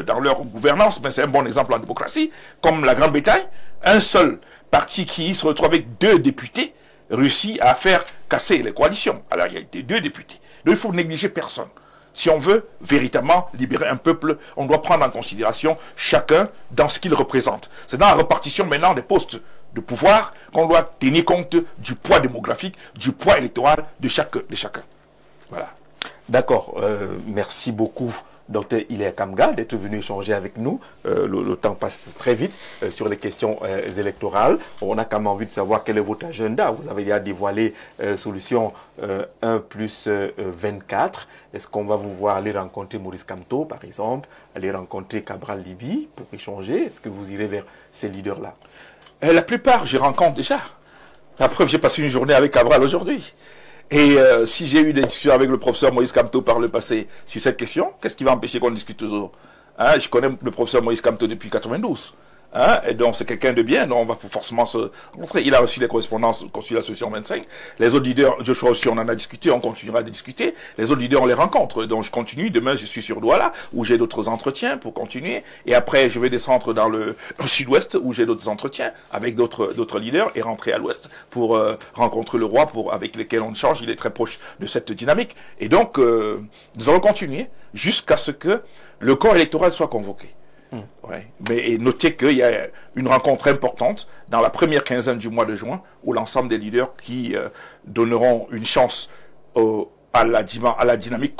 dans leur gouvernance, mais c'est un bon exemple en démocratie, comme la Grande-Bretagne, un seul parti qui se retrouve avec 2 députés réussit à faire casser les coalitions. Alors il y a été 2 députés. Donc il faut négliger personne. Si on veut véritablement libérer un peuple, on doit prendre en considération chacun dans ce qu'il représente. C'est dans la répartition maintenant des postes de pouvoir qu'on doit tenir compte du poids démographique, du poids électoral de chacun. Voilà. D'accord. Merci beaucoup, Dr Hilaire Kamga, d'être venu échanger avec nous. Le temps passe très vite sur les questions électorales. On a quand même envie de savoir quel est votre agenda. Vous avez déjà dévoilé solution 1+24. Est-ce qu'on va vous voir aller rencontrer Maurice Kamto, par exemple, aller rencontrer Cabral Libi pour échanger? Est-ce que vous irez vers ces leaders-là? La plupart, je rencontre déjà. La preuve, j'ai passé une journée avec Cabral aujourd'hui. Et si j'ai eu des discussions avec le professeur Maurice Kamto par le passé sur cette question, qu'est-ce qui va empêcher qu'on discute toujours? Hein, je connais le professeur Maurice Kamto depuis 92. Hein, et donc c'est quelqu'un de bien, donc on va forcément se rencontrer. Il a reçu les correspondances au consulat Solution 25. Les autres leaders, Joshua aussi, on en a discuté, on continuera de discuter. Les autres leaders, on les rencontre. Donc je continue. Demain, je suis sur Douala, où j'ai d'autres entretiens pour continuer. Et après, je vais descendre dans le sud-ouest, où j'ai d'autres entretiens avec d'autres leaders, et rentrer à l'ouest pour rencontrer le roi, avec lequel on change. Il est très proche de cette dynamique. Et donc, nous allons continuer jusqu'à ce que le corps électoral soit convoqué. Ouais. Mais notez qu'il y a une rencontre importante dans la première quinzaine du mois de juin où l'ensemble des leaders qui donneront une chance à la dynamique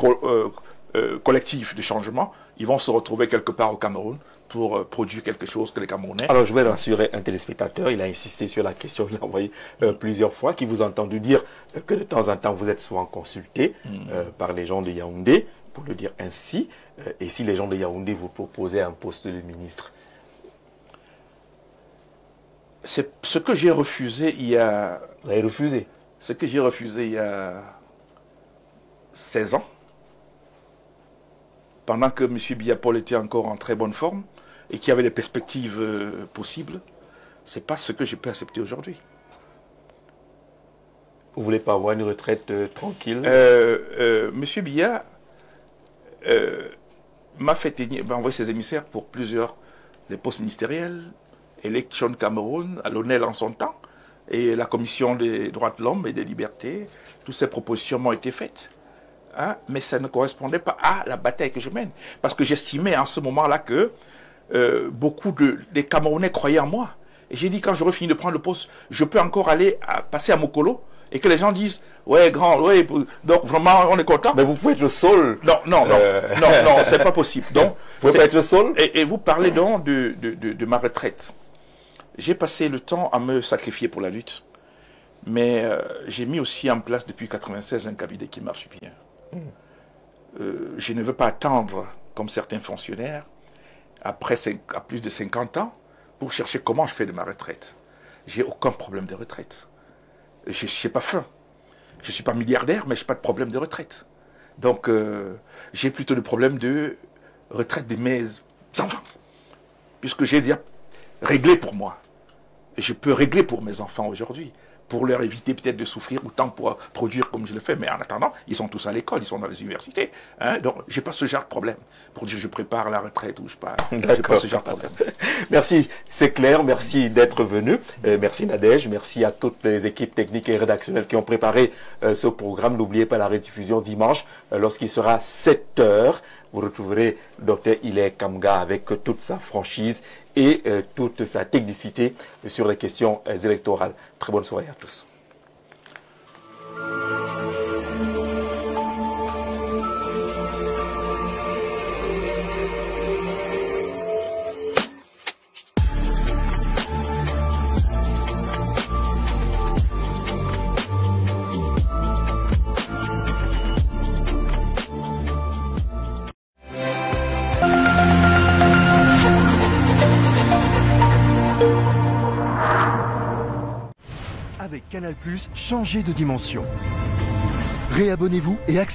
collective de changement, ils vont se retrouver quelque part au Cameroun pour produire quelque chose que les Camerounais... Alors je vais rassurer un téléspectateur, il a insisté sur la question, il a envoyé plusieurs fois, qui vous a entendu dire que de temps en temps vous êtes souvent consulté par les gens de Yaoundé, pour le dire ainsi, et si les gens de Yaoundé vous proposaient un poste de ministre? C'est ce que j'ai refusé il y a... Vous avez refusé? Ce que j'ai refusé il y a 16 ans, pendant que M. Biya-Paul était encore en très bonne forme et qu'il y avait des perspectives possibles, c'est pas ce que je peux accepter aujourd'hui. Vous voulez pas avoir une retraite tranquille? M. Biya m'a envoyé ses émissaires pour plusieurs des postes ministériels, Élection Cameroun, à l'ONEL en son temps, et la Commission des droits de l'homme et des libertés. Toutes ces propositions m'ont été faites. Hein, mais ça ne correspondait pas à la bataille que je mène. Parce que j'estimais en ce moment-là que beaucoup des Camerounais croyaient en moi. Et j'ai dit, quand j'aurai fini de prendre le poste, je peux encore passer à Mokolo, et que les gens disent, ouais, grand, ouais, donc vraiment, on est content. Mais vous pouvez être le seul. Non, c'est pas possible. Donc, vous pouvez pas être le seul. Et vous parlez donc de ma retraite. J'ai passé le temps à me sacrifier pour la lutte, mais j'ai mis aussi en place depuis 1996 un cabinet qui marche bien. Je ne veux pas attendre, comme certains fonctionnaires, à plus de 50 ans, pour chercher comment je fais de ma retraite. J'ai aucun problème de retraite. Je n'ai pas faim. Je ne suis pas milliardaire, mais je n'ai pas de problème de retraite. Donc, j'ai plutôt le problème de retraite de mes enfants. Puisque j'ai déjà réglé pour moi. Et je peux régler pour mes enfants aujourd'hui. Pour leur éviter peut-être de souffrir autant pour produire comme je le fais. Mais en attendant, ils sont tous à l'école, ils sont dans les universités. Hein, donc, je n'ai pas ce genre de problème. Pour dire je prépare la retraite ou je pars. Je n'ai pas ce genre de problème. Merci, c'est clair. Merci d'être venu. Merci Nadège. Merci à toutes les équipes techniques et rédactionnelles qui ont préparé ce programme. N'oubliez pas la rediffusion dimanche lorsqu'il sera 7 h. Vous retrouverez Dr Hilaire Kamga avec toute sa franchise et toute sa technicité sur les questions électorales. Très bonne soirée à tous. Avec Canal+, changez de dimension. Réabonnez-vous et accédez